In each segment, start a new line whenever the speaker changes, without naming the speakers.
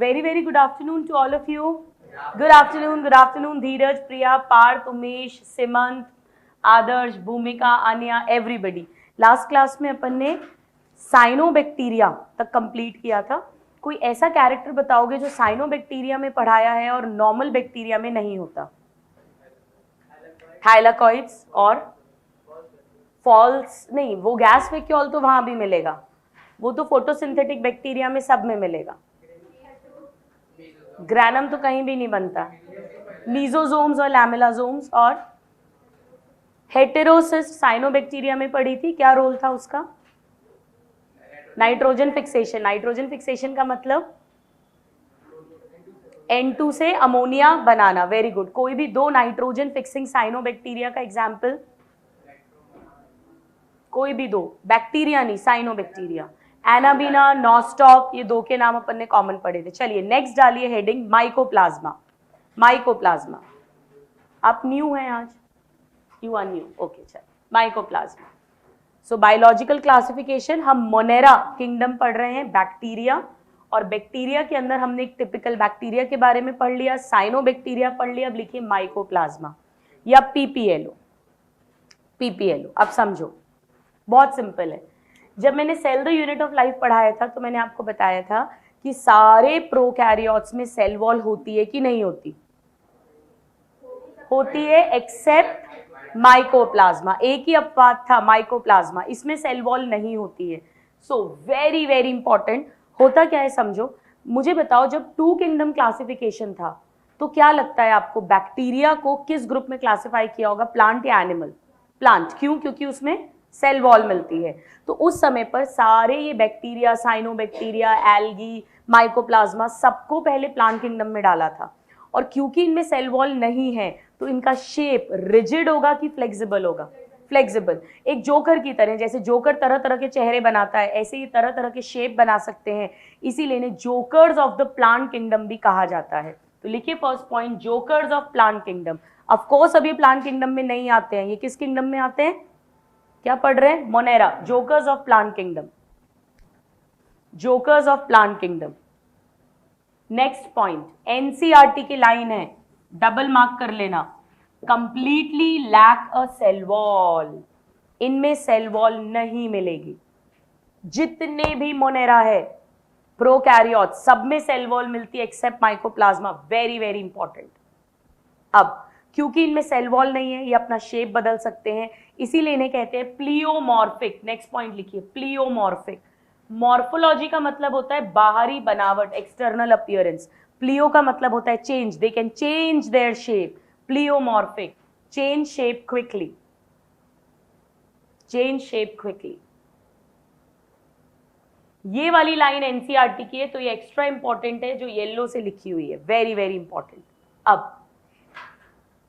very very good afternoon to all of you. Good afternoon Dheeraj, Priya, Parth, Umesh, Simant, आदर्श, भूमिका, अनिया, everybody. Last class में अपन ने cyanobacteria तक complete किया था. कोई ऐसा कैरेक्टर बताओगे जो साइनोबैक्टीरिया में पढ़ाया है और नॉर्मल बैक्टीरिया में नहीं होता? थाइलाकॉइड्स और फॉल्स नहीं, वो गैस वैक्यूल तो वहां भी मिलेगा, वो तो फोटोसिंथेटिक बैक्टीरिया में सब में मिलेगा. ग्रैनम तो कहीं भी नहीं बनता. लीजोजोम्स और लैमेलाजोम्स. और हेटेरोसिस्ट साइनोबैक्टीरिया में पड़ी थी, क्या रोल था उसका? Nitrogen fixation. नाइट्रोजन फिक्सेशन का मतलब N2 से अमोनिया बनाना. Very good. कोई भी दो नाइट्रोजन फिक्सिंग साइनोबैक्टीरिया का एग्जाम्पल? कोई भी दो. बैक्टीरिया नहीं, साइनोबैक्टीरिया. एनाबीना, नॉस्टॉक, ये दो के नाम अपन ने कॉमन पढ़े थे. चलिए नेक्स्ट डालिए हेडिंग माइकोप्लाज्मा. माइकोप्लाज्मा. आप न्यू हैं आज? You are new. ओके चल. माइकोप्लाज्मा. सो बायोलॉजिकल क्लासिफिकेशन, हम मोनेरा किंगडम पढ़ रहे हैं, बैक्टीरिया. और बैक्टीरिया के अंदर हमने एक टिपिकल बैक्टीरिया के बारे में पढ़ लिया, साइनोबैक्टीरिया पढ़ लिया. अब लिखिए माइकोप्लाज्मा या पीपीएलओ. पीपीएलओ अब समझो, बहुत सिंपल है. जब मैंने cell the unit of life पढ़ाया था तो मैंने आपको बताया था कि सारे प्रोकैरियोट्स में सेल वॉल होती है कि नहीं होती? होती है, एक्सेप्ट माइकोप्लाज्मा. एक ही अपवाद था, माइकोप्लाज्मा, इसमें सेल वॉल नहीं होती है. So very very important. होता क्या है समझो. मुझे बताओ, जब टू किंगडम क्लासिफिकेशन था तो क्या लगता है आपको, बैक्टीरिया को किस ग्रुप में क्लासिफाई किया होगा, प्लांट या एनिमल? प्लांट. क्यों? क्योंकि उसमें सेल वॉल मिलती है. तो उस समय पर सारे ये बैक्टीरिया, साइनोबैक्टीरिया, एल्गी, माइकोप्लाज्मा, सबको पहले प्लांट किंगडम में डाला था. और क्योंकि इनमें सेल वॉल नहीं है तो इनका शेप रिजिड होगा कि फ्लेक्सिबल होगा? फ्लेक्सिबल. एक जोकर की तरह, जैसे जोकर तरह तरह के चेहरे बनाता है, ऐसे ही तरह तरह के शेप बना सकते हैं. इसीलिए इन्हें jokers of the plant kingdom भी कहा जाता है. तो लिखिए first point, jokers of plant kingdom. Of course अभी प्लांट किंगडम में नहीं आते हैं. ये किस किंगडम में आते हैं? क्या पढ़ रहे हैं? Monera. Jokers of plant kingdom. Jokers of plant kingdom. Next point, NCERT की लाइन है, डबल मार्क कर लेना. Completely lack a cell wall. इनमें सेल वॉल नहीं मिलेगी. जितने भी मोनेरा है, प्रोकैरियोट, सब में सेल वॉल मिलती है except mycoplasma. Very very important. अब क्योंकि इनमें सेल वॉल नहीं है, ये अपना शेप बदल सकते हैं, इसीलिए इन्हें कहते हैं प्लियोमॉर्फिक. नेक्स्ट पॉइंट लिखिए, प्लियोमॉर्फिक. मॉर्फोलॉजी का मतलब होता है बाहरी बनावट, एक्सटर्नल अपीयरेंस. प्लियो का मतलब होता है change. They can change their shape. Pleomorphic, change shape quickly. Change shape quickly. ये वाली लाइन एनसीईआरटी की है तो ये एक्स्ट्रा इंपॉर्टेंट है, जो येलो से लिखी हुई है. Very very important. अब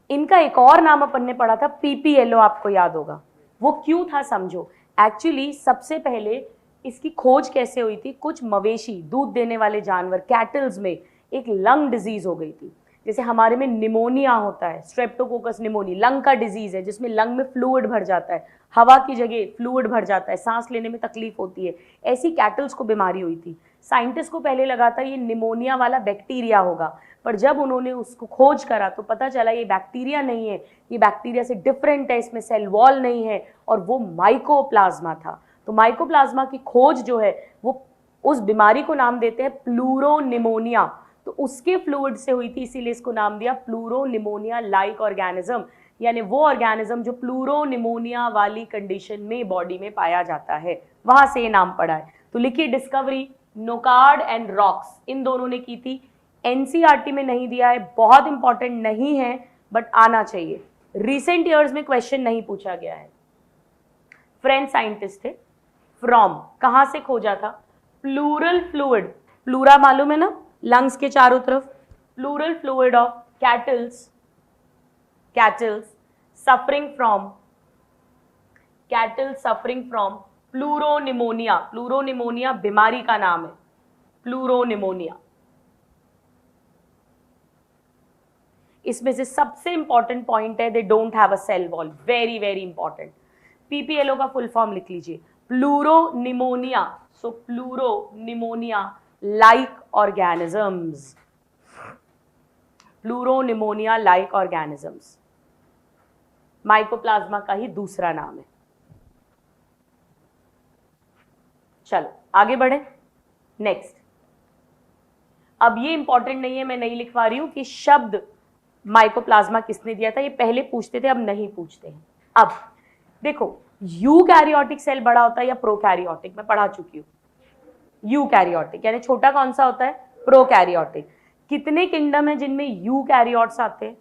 इनका एक और नाम अपन ने पढ़ा था, पीपीएलओ, आपको याद होगा. वो क्यों था समझो. एक्चुअली सबसे पहले इसकी खोज कैसे हुई थी, कुछ मवेशी, दूध देने वाले जानवर, कैटल्स में एक लंग डिजीज हो गई थी. जैसे हमारे में निमोनिया होता है, स्ट्रेप्टोकोकस निमोनी, लंग का डिजीज है जिसमें लंग में फ्लूइड भर जाता है, हवा की जगह फ्लूइड भर जाता है, सांस लेने में तकलीफ होती है. ऐसी कैटल्स को बीमारी हुई थी. साइंटिस्ट को पहले लगा था ये निमोनिया वाला बैक्टीरिया होगा, पर जब उन्होंने उसको खोज करा तो पता चला ये बैक्टीरिया नहीं है, ये बैक्टीरिया से डिफरेंट है, इसमें सेल वॉल नहीं है, और वो माइकोप्लाज्मा था. तो माइकोप्लाज्मा की खोज जो है वो उस बीमारी को नाम देते हैं प्लूरोनिमोनिया. तो उसके फ्लूइड से हुई थी, इसीलिए इसको नाम दिया प्लूरोनिमोनिया लाइक ऑर्गेनिज्म. यानी वो ऑर्गेनिज्म जो प्लूरोनिमोनिया वाली कंडीशन में बॉडी में पाया जाता है, वहां से ये नाम पड़ा है. तो लिखिए डिस्कवरी नोकार्ड एंड रॉक्स, इन दोनों ने की थी. एनसीईआरटी में नहीं दिया है, बहुत इंपॉर्टेंट नहीं है, बट आना चाहिए. रिसेंट ईयर्स में क्वेश्चन नहीं पूछा गया है. फ्रेंच साइंटिस्ट थे. फ्रॉम, कहां से खोजा था? Pleural fluid. प्लूरा मालूम है ना, लंग्स के चारों तरफ. Pleural fluid of kettles suffering from pleuropneumonia. Pleuropneumonia बीमारी का नाम है, प्लूरोनिमोनिया. इसमें से सबसे इंपॉर्टेंट पॉइंट है, they don't have a cell wall. Very very important. PPLO का फुल फॉर्म लिख लीजिए, pleuropneumonia. So pleuropneumonia like organisms, pleuropneumonia like organisms mycoplasma का ही दूसरा नाम है। चलो आगे बढ़े नेक्स्ट। अब ये इंपॉर्टेंट नहीं है, मैं नहीं लिखवा रही हूं कि शब्द माइकोप्लाज्मा किसने दिया था, ये पहले पूछते थे अब नहीं पूछते हैं। अब देखो यूकैरियोटिक सेल बड़ा होता है या प्रोकैरियोटिक, मैं पढ़ा चुकी हूँ। यूकैरियोटिक यानी छोटा कौन सा होता है, प्रोकैरियोटिक। कितने किंगडम है जिनमें यूकैरियोट्स आते हैं,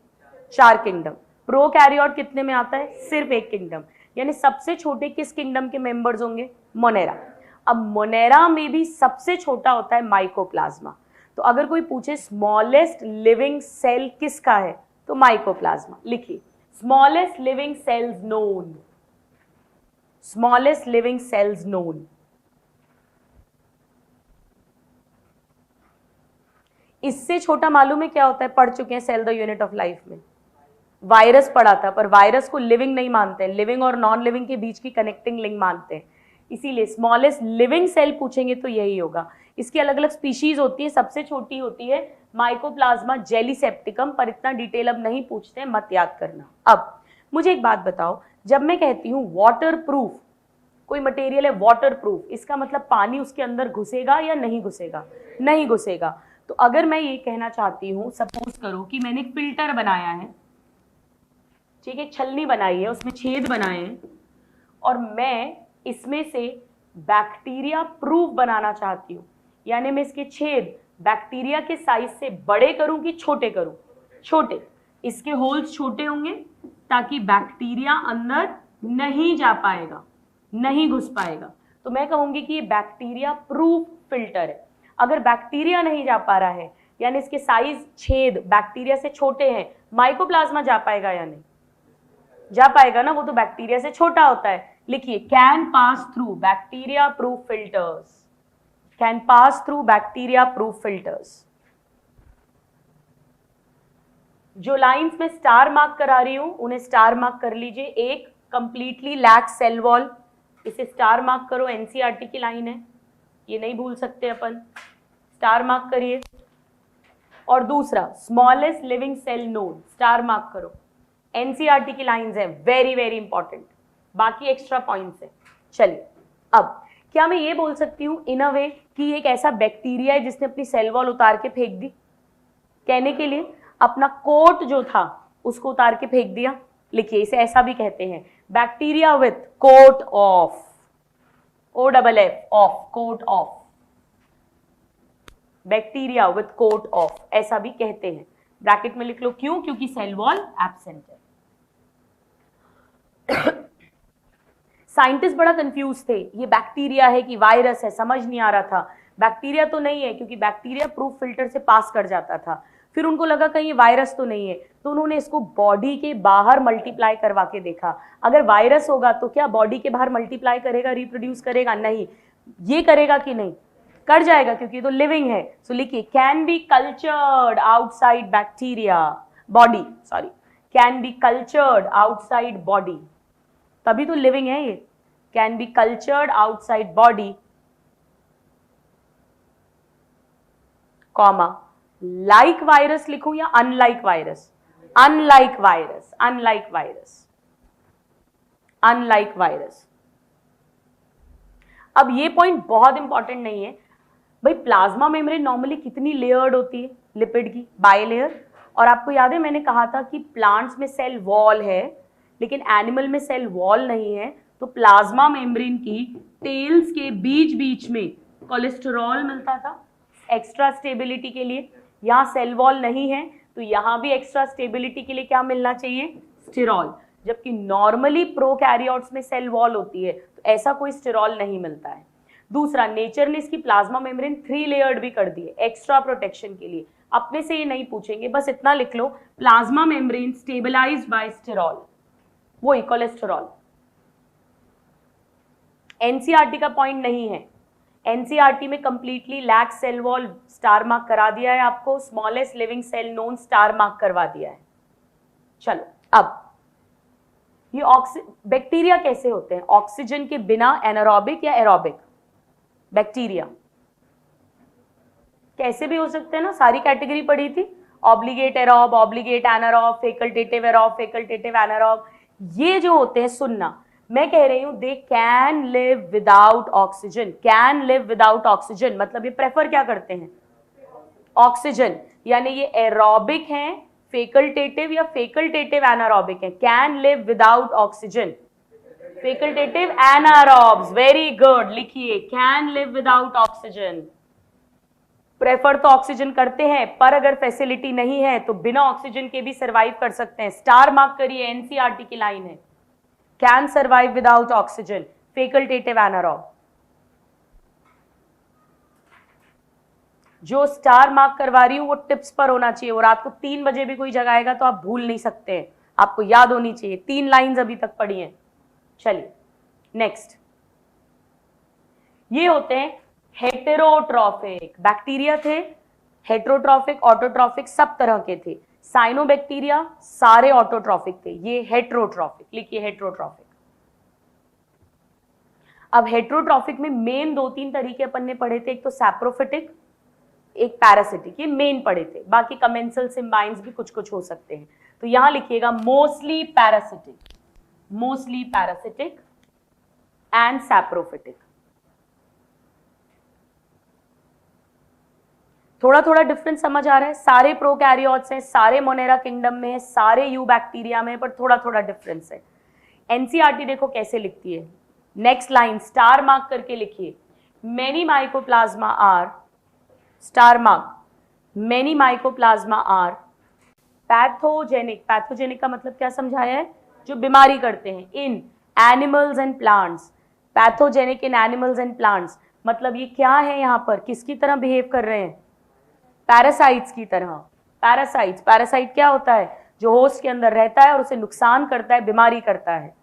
4 किंगडम। प्रोकैरियोट कितने में आता है, सिर्फ 1 किंगडम। यानी सबसे छोटे किस किंगडम के मेंबर्स होंगे, मोनेरा। अब मोनेरा में भी सबसे छोटा होता है माइकोप्लाज्मा। तो अगर कोई पूछे स्मॉलेस्ट लिविंग सेल किसका है, तो माइकोप्लाज्मा लिखिए। Smallest living cells known, smallest living cells known. इससे छोटा मालूम है क्या होता है, पढ़ चुके हैं cell the unit of life में, वायरस पढ़ा था, पर वायरस को लिविंग नहीं मानते हैं, लिविंग और नॉन लिविंग के बीच की कनेक्टिंग लिंक मानते हैं। इसीलिए स्मॉलेस्ट लिविंग सेल पूछेंगे तो यही होगा। इसकी अलग अलग स्पीशीज होती है, सबसे छोटी होती है माइकोप्लाज्मा जेलीसेप्टिकम, पर इतना डिटेल अब नहीं पूछते हैं, मत याद करना। अब मुझे एक बात बताओ, जब मैं कहती हूँ वाटर प्रूफ, कोई मटेरियल है वाटर प्रूफ, इसका मतलब पानी उसके अंदर घुसेगा या नहीं घुसेगा, नहीं घुसेगा। तो अगर मैं ये कहना चाहती हूँ, सपोज करो कि मैंने एक फिल्टर बनाया है, ठीक है, छलनी बनाई है, उसमें छेद बनाए हैं, और मैं इसमें से बैक्टीरिया प्रूफ बनाना चाहती हूँ, यानी मैं इसके छेद बैक्टीरिया के साइज से बड़े करूं कि छोटे करूं, छोटे। इसके होल्स छोटे होंगे ताकि बैक्टीरिया अंदर नहीं जा पाएगा, नहीं घुस पाएगा। तो मैं कहूंगी कि ये बैक्टीरिया प्रूफ फिल्टर है। अगर बैक्टीरिया नहीं जा पा रहा है, यानी इसके साइज छेद बैक्टीरिया से छोटे हैं, माइकोप्लाज्मा जा पाएगा या नहीं, जा पाएगा ना, वो तो बैक्टीरिया से छोटा होता है। लिखिए can pass through bacteria proof filters, can pass through bacteria proof filters. जो लाइंस में स्टार मार्क करा रही हूं उन्हें स्टार मार्क कर लीजिए। एक कंप्लीटली लैक सेल वॉल, इसे स्टार मार्क करो, एनसीईआरटी की लाइन है, ये नहीं भूल सकते अपन, स्टार मार्क करिए। और दूसरा smallest living cell known, star mark करो, एनसीईआरटी की लाइंस है, वेरी वेरी इंपॉर्टेंट, बाकी एक्स्ट्रा पॉइंट्स है। चलिए अब क्या मैं ये बोल सकती हूँ इन अ वे कि एक ऐसा बैक्टीरिया है जिसने अपनी सेल वॉल उतार के फेंक दी, कहने के लिए अपना कोट जो था उसको उतार के फेंक दिया। लिखिए इसे ऐसा भी कहते हैं, bacteria with coat off, OFF off, coat of, bacteria with coat off ऐसा भी कहते हैं। ब्रैकेट में लिख लो, क्यों, क्योंकि सेल वॉल एब्सेंट है। साइंटिस्ट बड़ा कंफ्यूज थे, ये बैक्टीरिया है कि वायरस है, समझ नहीं आ रहा था। बैक्टीरिया तो नहीं है क्योंकि बैक्टीरिया प्रूफ फिल्टर से पास कर जाता था। फिर उनको लगा कहीं ये वायरस तो नहीं है, तो उन्होंने इसको बॉडी के बाहर मल्टीप्लाई करवा के देखा। अगर वायरस होगा तो क्या बॉडी के बाहर मल्टीप्लाई करेगा, रिप्रोड्यूस करेगा, नहीं। ये करेगा कि नहीं, कर जाएगा क्योंकि ये तो लिविंग है। सो लिखिए can be cultured outside bacteria body, sorry, can be cultured outside body, तभी तो लिविंग है ये। Can be cultured outside body, comma, like virus लिखूं या unlike virus, unlike virus, unlike virus, unlike virus. अब ये पॉइंट बहुत इंपॉर्टेंट नहीं है भाई, प्लाज्मा मेम्ब्रेन नॉर्मली कितनी लेयर्ड होती है, लिपिड की बाइलेयर। और आपको याद है मैंने कहा था कि प्लांट्स में सेल वॉल है लेकिन एनिमल में सेल वॉल नहीं है। तो प्लाज्मा मेम्ब्रेन की टेल्स के बीच बीच में कोलेस्टेरॉल मिलता था एक्स्ट्रा स्टेबिलिटी के लिए। यहाँ सेल वॉल नहीं है तो यहाँ भी एक्स्ट्रा स्टेबिलिटी के लिए क्या मिलना चाहिए, स्टेरॉल। जबकि नॉर्मली प्रोकैरियोट्स में सेल वॉल होती है तो ऐसा कोई स्टेरॉल नहीं मिलता है। दूसरा, नेचर ने इसकी प्लाज्मा मेम्ब्रेन 3 लेयर्ड भी कर दी है एक्स्ट्रा प्रोटेक्शन के लिए। अपने से ये नहीं पूछेंगे, बस इतना लिख लो, plasma membrane stabilized by sterol, वही कोलेस्टेरॉल। एनसीईआरटी का पॉइंट नहीं है, एनसीईआरटी में completely lack cell wall star mark करा दिया है आपको, smallest living cell known star mark करवा दिया है। चलो अब ये बैक्टीरिया कैसे होते हैं, ऑक्सीजन के बिना, एनारोबिक या एरोबिक बैक्टीरिया, कैसे भी हो सकते हैं ना, सारी कैटेगरी पढ़ी थी, obligate aerobe, obligate anaerobe, facultative aerobe, facultative anaerobe, ये जो होते हैं, सुनना, मैं कह रही हूं they can live without oxygen, can live without oxygen, मतलब ये प्रेफर क्या करते हैं, ऑक्सीजन, यानी ये एरोबिक हैं, फैकल्टेटिव या फैकल्टेटिव एनारोबिक हैं, can live without oxygen, facultative anaerobes, very good, लिखिए can live without oxygen, prefer तो ऑक्सीजन करते हैं, पर अगर फैसिलिटी नहीं है तो बिना ऑक्सीजन के भी सर्वाइव कर सकते हैं, स्टार मार्क करिए, एनसीईआरटी की लाइन है, can survive without oxygen, facultative anaerobe, जो स्टार मार्क करवा रही हूं वो टिप्स पर होना चाहिए, वो रात को 3 बजे भी कोई जगाएगा तो आप भूल नहीं सकते हैं, आपको याद होनी चाहिए, 3 लाइंस अभी तक पढ़ी हैं। चलिए नेक्स्ट, ये होते हैं हेटेरोट्रॉफिक, बैक्टीरिया थे, हेटेरोट्रॉफिक, ऑटोट्रॉफिक, सब तरह के थे, साइनोबैक्टीरिया सारे ऑटोट्रॉफिक थे, ये हेटेरोट्रॉफिक, लिखिए हेटेरोट्रॉफिक। अब हेटेरोट्रॉफिक में मेन 2-3 तरीके अपन ने पढ़े थे, एक तो सैप्रोफिटिक, एक पैरासिटिक, ये मेन पढ़े थे, बाकी कमेंसल सिम्बाइंस भी कुछ कुछ हो सकते हैं, तो यहां लिखिएगा mostly parasitic, mostly parasitic and saprophytic. थोड़ा थोड़ा डिफरेंस समझ आ रहा है, सारे प्रोकैरियोट्स हैं, सारे मोनेरा किंगडम में है, सारे यू बैक्टीरिया में, पर थोड़ा थोड़ा डिफरेंस है। एनसीईआरटी देखो कैसे लिखती है, नेक्स्ट लाइन स्टार मार्क करके लिखिए, many mycoplasma are, star mark, many mycoplasma are pathogenic, pathogenic का मतलब क्या समझाया है, जो बीमारी करते हैं, in animals and plants, pathogenic in animals and plants, मतलब ये क्या है, यहां पर किसकी तरह बिहेव कर रहे हैं, पैरासाइट्स की तरह। पैरासाइट्स, पैरासाइट क्या होता है, जो होस्ट के अंदर रहता है और उसे नुकसान करता है, बीमारी करता है।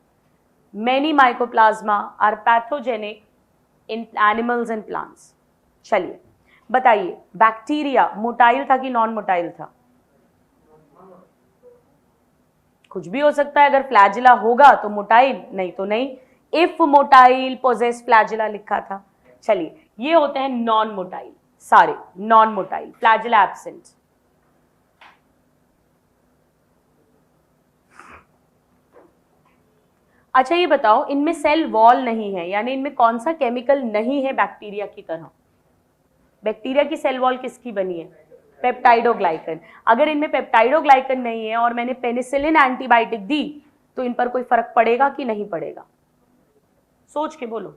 Many mycoplasma are pathogenic in animals and plants. चलिए बताइए, बैक्टीरिया मोटाइल था कि नॉन मोटाइल था, कुछ भी हो सकता है, अगर फ्लैजिला होगा तो मोटाइल, नहीं तो नहीं, इफ मोटाइल पोजेस फ्लैजिला लिखा था। चलिए ये होते हैं नॉन मोटाइल, सारे नॉन मोटाइल, फ्लैजिला एब्सेंट। अच्छा ये बताओ, इनमें सेल वॉल नहीं है, यानी इनमें कौन सा केमिकल नहीं है बैक्टीरिया की तरह, बैक्टीरिया की सेल वॉल किसकी बनी है, पेप्टाइडोग्लाइकन। अगर इनमें पेप्टाइडोग्लाइकन नहीं है और मैंने पेनिसिलिन एंटीबायोटिक दी तो इन पर कोई फर्क पड़ेगा कि नहीं पड़ेगा, सोच के बोलो।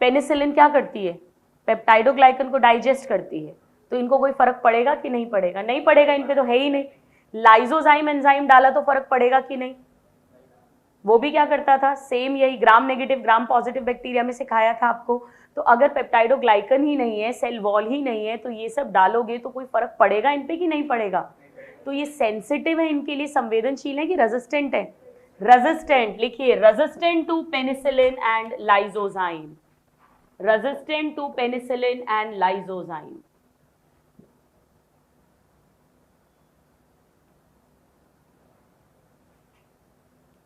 पेनिसिलिन क्या करती है, पेप्टाइडोग्लाइकन को डाइजेस्ट करती है, तो इनको कोई फर्क पड़ेगा कि नहीं पड़ेगा, नहीं पड़ेगा, इन पे तो है ही नहीं। लाइजोजाइम एंजाइम डाला तो फर्क पड़ेगा कि नहीं, वो भी क्या करता था, सेम यही gram negative gram positive bacteria में सिखाया था आपको। तो अगर पेप्टाइडोग्लाइकन ही नहीं है, सेल वॉल ही नहीं है, तो ये सब डालोगे तो कोई फर्क पड़ेगा इन पे कि नहीं पड़ेगा। तो ये सेंसिटिव है, इनके लिए संवेदनशील है कि रेजिस्टेंट है, रेजिस्टेंट, लिखिए resistant to penicillin and lysozyme, resistant to penicillin and lysozyme.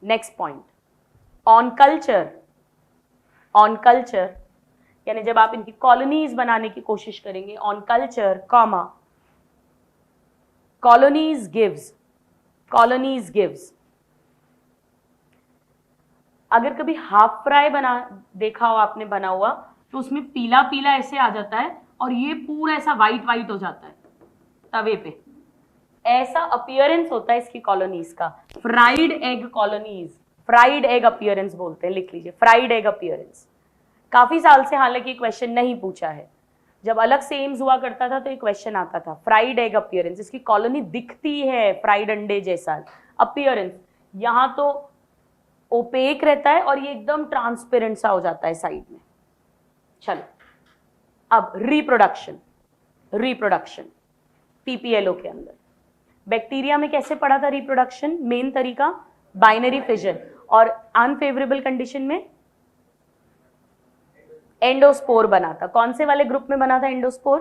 Next point, on culture, on culture यानी जब आप इनकी कॉलोनीज बनाने की कोशिश करेंगे, on culture comma colonies gives, colonies gives. अगर कभी हाफ फ्राई बना देखा हो आपने बना हुआ, तो उसमें पीला पीला ऐसे आ जाता है और ये पूरा ऐसा वाइट वाइट हो जाता है तवे पे, ऐसा अपीयरेंस होता है इसकी कॉलोनीज का, fried egg colonies, fried egg appearance बोलते हैं, लिख लीजिए फ्राइड एग अपीयरेंस। काफी साल से हालांकि क्वेश्चन नहीं पूछा है, जब अलग से एम्स हुआ करता था तो एक क्वेश्चन आता था, फ्राइड एग अपीयरेंस, इसकी कॉलोनी दिखती है फ्राइड अंडे जैसा, अपीयरेंस यहां तो ओपेक रहता है और ये एकदम ट्रांसपेरेंट सा हो जाता है साइड में। चलो अब रिप्रोडक्शन, रिप्रोडक्शन पीपीएलओ के अंदर, बैक्टीरिया में कैसे पढ़ा था रिप्रोडक्शन, मेन तरीका बाइनरी फिजन, और अनफेवरेबल कंडीशन में एंडोस्पोर बना था। कौन से वाले ग्रुप में बना था एंडोस्पोर,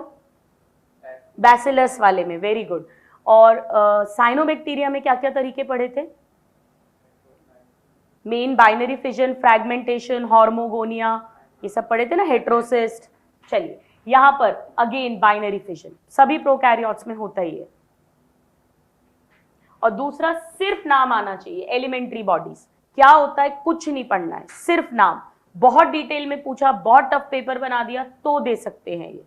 बैसिलस वाले में, वेरी गुड। और साइनोबैक्टीरिया में क्या क्या तरीके पढ़े थे, मेन बाइनरी फिजन, फ्रैगमेंटेशन, हार्मोगोनिया, ये सब पढ़े थे ना, हेट्रोसिस्ट। चलिए यहां पर अगेन बाइनरी फिजन, सभी प्रोकैरियोट्स में होता ही है। और दूसरा सिर्फ नाम आना चाहिए, एलिमेंट्री बॉडीज क्या होता है कुछ नहीं पढ़ना है, सिर्फ नाम। बहुत डिटेल में पूछा, बहुत टफ पेपर बना दिया तो दे सकते हैं ये।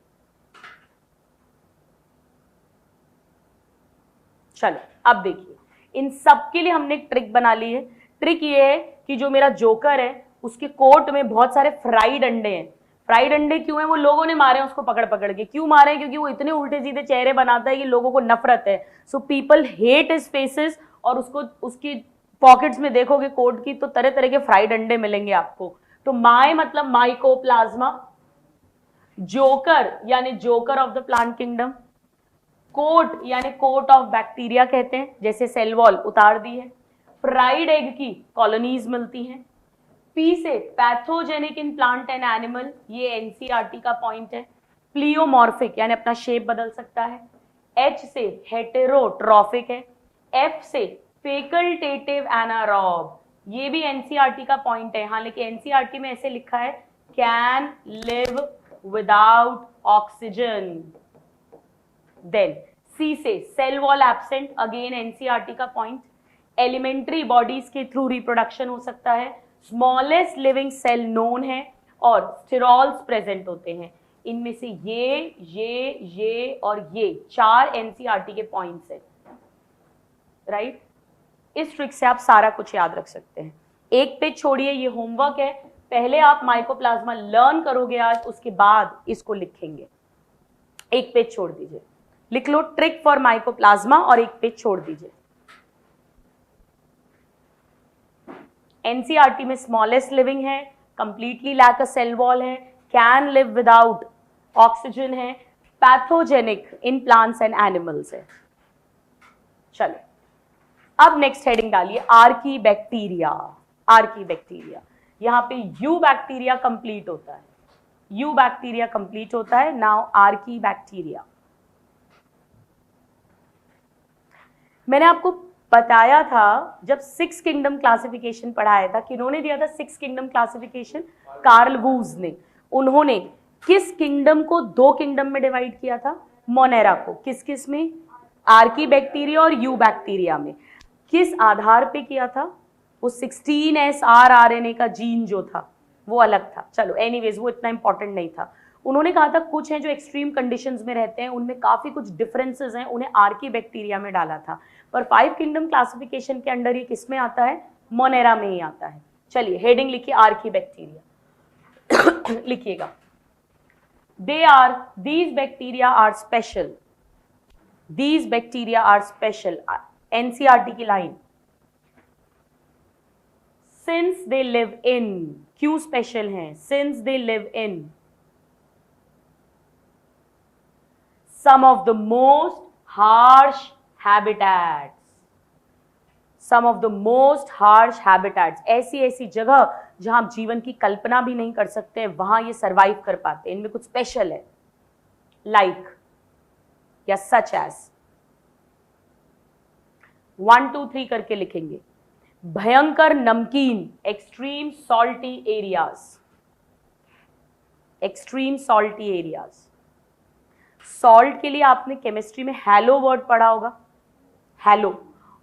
चलो अब देखिए, इन सब के लिए हमने एक ट्रिक बना ली है। ट्रिक ये है कि जो मेरा जोकर है उसके कोट में बहुत सारे फ्राइड अंडे हैं। फ्राइड अंडे क्यों है? वो लोगों ने मारे हैं उसको पकड़ पकड़ के। क्यों मारे हैं? क्योंकि वो इतने उल्टे सीधे चेहरे बनाता है कि लोगों को नफरत है। So people hate his faces. और उसको उसकी पॉकेट्स में देखोगे कोट की तो तरह तरह के फ्राइड अंडे मिलेंगे आपको। तो माई मतलब माइकोप्लाज्मा, जोकर यानी joker of the plant kingdom, coat यानी कोट ऑफ बैक्टीरिया कहते हैं, जैसे सेल वॉल उतार दी है। फ्राइड एग की कॉलोनीज मिलती हैं। पी से pathogenic in plant and animal, ये एनसीईआरटी का पॉइंट है। प्लियोमॉर्फिक यानी अपना शेप बदल सकता है। एच से हेटेरोट्रॉफिक है। एफ से फेकल्टेटिव एनारोब, ये भी एनसीईआरटी का पॉइंट है। हाँ, लेकिन एनसीईआरटी में ऐसे लिखा है can live without oxygen. Then C से cell wall absent, again NCERT का पॉइंट। एलिमेंट्री बॉडीज के थ्रू रिप्रोडक्शन हो सकता है। स्मॉलेस्ट लिविंग सेल नोन है और स्टेरॉल्स प्रेजेंट होते हैं। इनमें से ये और ये चार एनसीईआरटी के पॉइंट्स हैं, राइट। इस ट्रिक से आप सारा कुछ याद रख सकते हैं। एक पेज छोड़िए, ये होमवर्क है। पहले आप माइकोप्लाज्मा लर्न करोगे आज, उसके बाद इसको लिखेंगे। एक पेज छोड़ दीजिए, लिख लो ट्रिक फॉर माइकोप्लाज्मा और एक पेज छोड़ दीजिए। एनसीईआरटी में स्मॉलेस्ट लिविंग है, completely lack a cell wall है, कैन लिव विदाउट ऑक्सीजन है, pathogenic in plants and animals है। चलो अब नेक्स्ट हेडिंग डालिए, आर्की बैक्टीरिया। आर्की बैक्टीरिया, यहां पे यू बैक्टीरिया कंप्लीट होता है। यू बैक्टीरिया कंप्लीट होता है। नाउ आर्की बैक्टीरिया, मैंने आपको बताया था जब 6 किंगडम क्लासिफिकेशन पढ़ाया था, किन्होंने दिया था 6 किंगडम क्लासिफिकेशन? कार्ल वूज ने। उन्होंने किस किंगडम को 2 किंगडम में डिवाइड किया था? मोनेरा को। किस किस में? आर्की बैक्टीरिया और यू बैक्टीरिया में। किस आधार पे किया था? वो 16S rRNA का जीन जो था वो अलग था। चलो एनीवेज वो इतना इंपॉर्टेंट नहीं था। उन्होंने कहा था कुछ हैं जो एक्सट्रीम कंडीशंस में रहते हैं, उनमें काफी कुछ डिफरेंसेस हैं, उन्हें आर्की बैक्टीरिया में डाला था। पर 5 किंगडम क्लासिफिकेशन के अंडर ये किस में आता है? मोनेरा में ही आता है। चलिए हेडिंग लिखिए, आर्की बैक्टीरिया लिखिएगा। these bacteria are special, these bacteria are special, NCERT की line, since they live in, क्यों स्पेशल हैं? since they live in some of the most harsh habitats, some of the most harsh habitats, ऐसी ऐसी जगह जहां आप जीवन की कल्पना भी नहीं कर सकते हैं, वहां ये सरवाइव कर पाते हैं। इनमें कुछ स्पेशल है, लाइक या सच एज। 1 2 3 करके लिखेंगे। भयंकर नमकीन, extreme salty areas, extreme salty areas. Salt के लिए आपने केमिस्ट्री में हैलो वर्ड पढ़ा होगा, हैलो।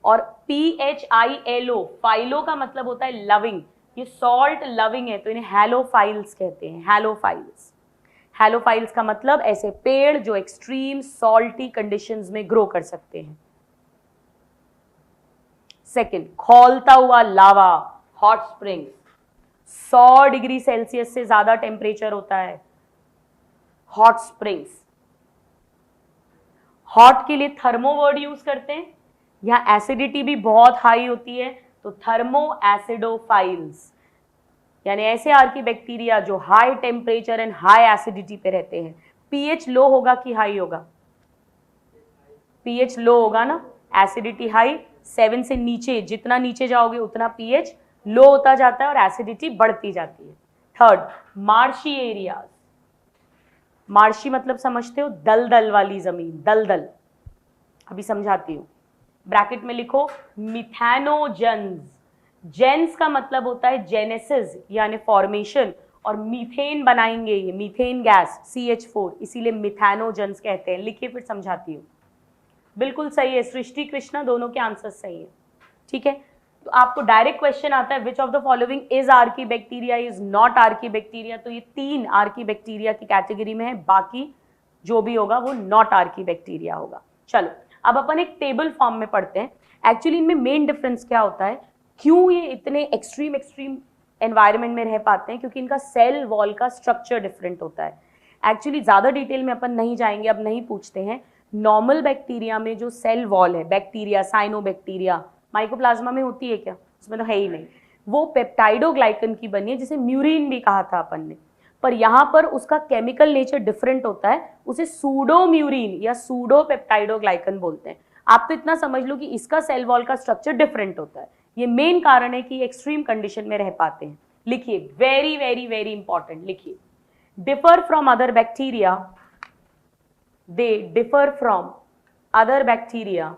और PHILO, फाइलो का मतलब होता है लविंग। ये सॉल्ट लविंग है तो इन्हें हैलोफाइल्स कहते हैं, हैलोफाइल्स। हैलोफाइल्स का मतलब ऐसे पेड़ जो एक्सट्रीम सॉल्टी कंडीशंस में ग्रो कर सकते हैं। सेकंड, खौलता हुआ लावा, हॉट स्प्रिंग। 100 डिग्री सेल्सियस से ज्यादा टेम्परेचर होता है, हॉट स्प्रिंग्स। हॉट के लिए थर्मो वर्ड यूज करते हैं। यहाँ एसिडिटी भी बहुत हाई होती है तो थर्मो एसिडोफाइल्स, यानी ऐसे आर्की बैक्टीरिया जो high temperature and high acidity पे रहते हैं। पीएच लो होगा कि हाई होगा? पीएच लो होगा ना, एसिडिटी हाई। 7 से नीचे, जितना नीचे जाओगे उतना पीएच लो होता जाता है और एसिडिटी बढ़ती जाती है। Third, marshy areas. मार्शी मतलब समझते हो? दलदल वाली जमीन, दलदल। अभी समझाती हूं, ब्रैकेट में लिखो मिथेनोजेंस। जेंस का मतलब होता है जेनेसिस यानी फॉर्मेशन, और मीथेन बनाएंगे, ये मीथेन गैस CH4, इसीलिए मिथैनोजन्स कहते हैं। लिखिए फिर समझाती हूँ। बिल्कुल सही है सृष्टि, कृष्णा, दोनों के आंसर सही है। ठीक है, तो आपको डायरेक्ट क्वेश्चन आता है which of the following is Archie bacteria, is not Archie bacteria, तो ये 3 आर्की बैक्टीरिया की कैटेगरी में है, बाकी जो भी होगा वो नॉट आर्की बैक्टीरिया होगा। चलो अब अपन एक टेबल फॉर्म में पढ़ते हैं। एक्चुअली इनमें मेन डिफरेंस क्या होता है, क्यों ये इतने एक्सट्रीम एनवायरनमेंट में रह पाते हैं, क्योंकि इनका सेल वॉल का स्ट्रक्चर डिफरेंट होता है। एक्चुअली ज्यादा डिटेल में अपन नहीं जाएंगे, अब नहीं पूछते हैं। नॉर्मल बैक्टीरिया में जो सेल वॉल है, बैक्टीरिया, साइनोबैक्टीरिया, माइकोप्लाज्मा में होती है क्या, उसमें तो है ही नहीं, वो पेप्टाइडोग्लाइकन की बनी है, जिसे म्यूरिन भी कहा था अपन ने। पर यहाँ पर उसका केमिकल नेचर डिफरेंट होता है, उसे सूडोम्यूरिन या सूडो पेप्टाइडोग्लाइकन बोलते हैं। आप तो इतना समझ लो कि इसका सेल वॉल का स्ट्रक्चर डिफरेंट होता है। ये मेन कारण है कि एक्सट्रीम कंडीशन में रह पाते हैं। लिखिए, वेरी वेरी वेरी इंपॉर्टेंट, लिखिए, differ from other bacteria, they differ from other bacteria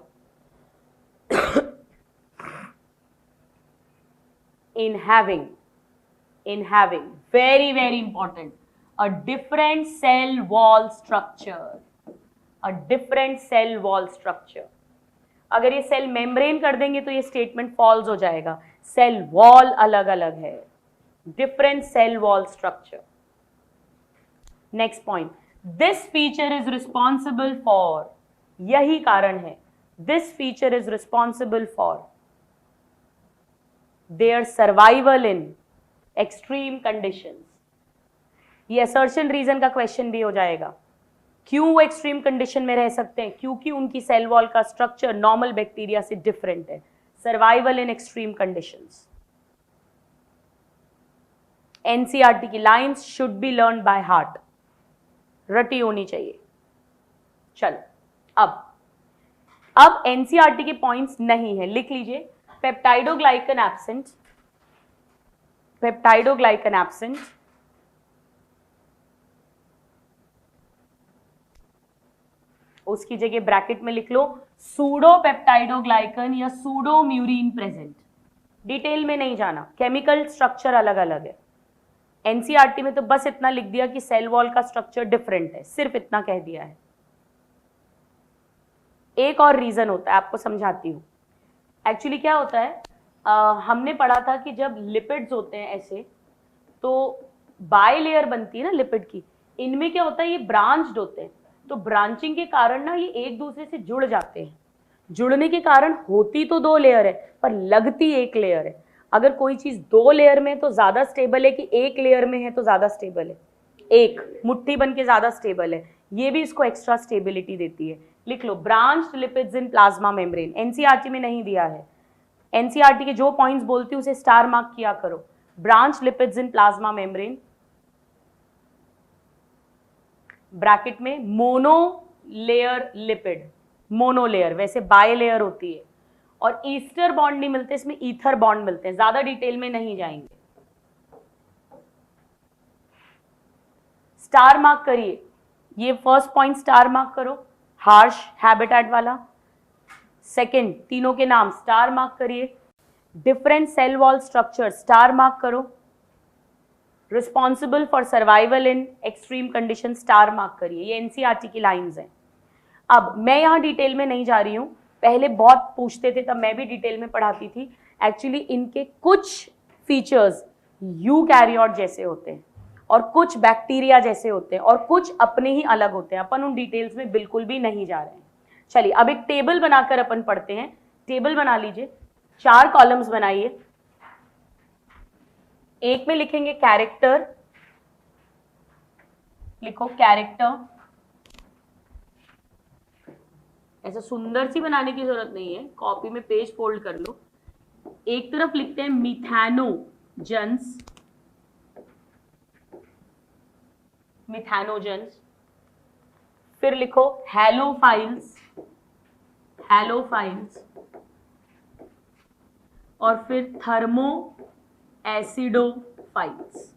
in having very very important a different cell wall structure। अगर ये सेल मेम्ब्रेन कर देंगे तो ये स्टेटमेंट फॉल्स हो जाएगा। सेल वॉल अलग अलग है, different cell wall structure. Next point, this feature is responsible for, यही कारण है, this feature is responsible for their survival in extreme conditions। ये assertion reason का क्वेश्चन भी हो जाएगा। क्यों वो एक्सट्रीम कंडीशन में रह सकते हैं, क्योंकि उनकी सेल वॉल का स्ट्रक्चर नॉर्मल बैक्टीरिया से डिफरेंट है। Survival in extreme conditions. NCERT की lines should be learn by heart, रटी होनी चाहिए। चलो अब एनसीईआरटी के पॉइंट्स नहीं है, लिख लीजिए। पेप्टाइडोग्लाइकन एब्सेंट, उसकी जगह ब्रैकेट में लिख लो सूडो पेप्टाइडोग्लाइकन या सूडो म्यूरिन प्रेजेंट। डिटेल में नहीं जाना, केमिकल स्ट्रक्चर अलग अलग है। एनसीईआरटी में तो बस इतना लिख दिया कि सेल वॉल का स्ट्रक्चर डिफरेंट है, सिर्फ इतना कह दिया है। एक और रीजन होता है, आपको समझाती हूं। एक्चुअली क्या होता है, हमने पढ़ा था कि जब लिपिड्स होते हैं ऐसे, तो बाय लेयर बनती है ना लिपिड की, इनमें क्या होता है, ये ब्रांच्ड होते हैं, तो ब्रांचिंग के कारण ना ये एक दूसरे से जुड़ जाते हैं। जुड़ने के कारण होती तो 2 लेयर है पर लगती 1 लेयर है। अगर कोई चीज 2 लेयर में तो ज्यादा स्टेबल है कि 1 लेयर में है तो ज्यादा स्टेबल है, एक मुट्ठी बन के ज्यादा स्टेबल है, ये भी इसको एक्स्ट्रा स्टेबिलिटी देती है। लिख लो, branched lipids in plasma membrane. NCERT में नहीं दिया है, एनसीईआरटी के जो पॉइंट्स बोलती है उसे स्टार मार्क किया करो। Branch lipids in plasma membrane, bracket में monolayer lipid, monolayer, वैसे बाय लेयर होती है। और ईस्टर बॉन्ड नहीं मिलते, इसमें ईथर बॉन्ड मिलते हैं। ज्यादा डिटेल में नहीं जाएंगे, स्टार मार्क करिए। ये फर्स्ट पॉइंट स्टार मार्क करो, हार्श हैबिटेट वाला। सेकंड, तीनों के नाम स्टार मार्क करिए। Different cell wall structure star mark करो। Responsible for survival in extreme condition star mark करिए। ये एनसीईआरटी की लाइंस हैं। अब मैं यहाँ डिटेल में नहीं जा रही हूँ, पहले बहुत पूछते थे तब मैं भी डिटेल में पढ़ाती थी। एक्चुअली इनके कुछ फीचर्स यूकैरियोट जैसे होते हैं और कुछ बैक्टीरिया जैसे होते हैं और कुछ अपने ही अलग होते हैं। अपन उन डिटेल्स में बिल्कुल भी नहीं जा रहे हैं। चलिए अब एक टेबल बनाकर अपन पढ़ते हैं। टेबल बना लीजिए, 4 कॉलम्स बनाइए। एक में लिखेंगे कैरेक्टर, लिखो कैरेक्टर। ऐसा सुंदर सी बनाने की जरूरत नहीं है, कॉपी में पेज फोल्ड कर लो। एक तरफ लिखते हैं मिथैनोजन्स, मिथैनोजन्स। फिर लिखो हैलोफाइल्स, हैलोफाइल्स। और फिर thermo acidophiles,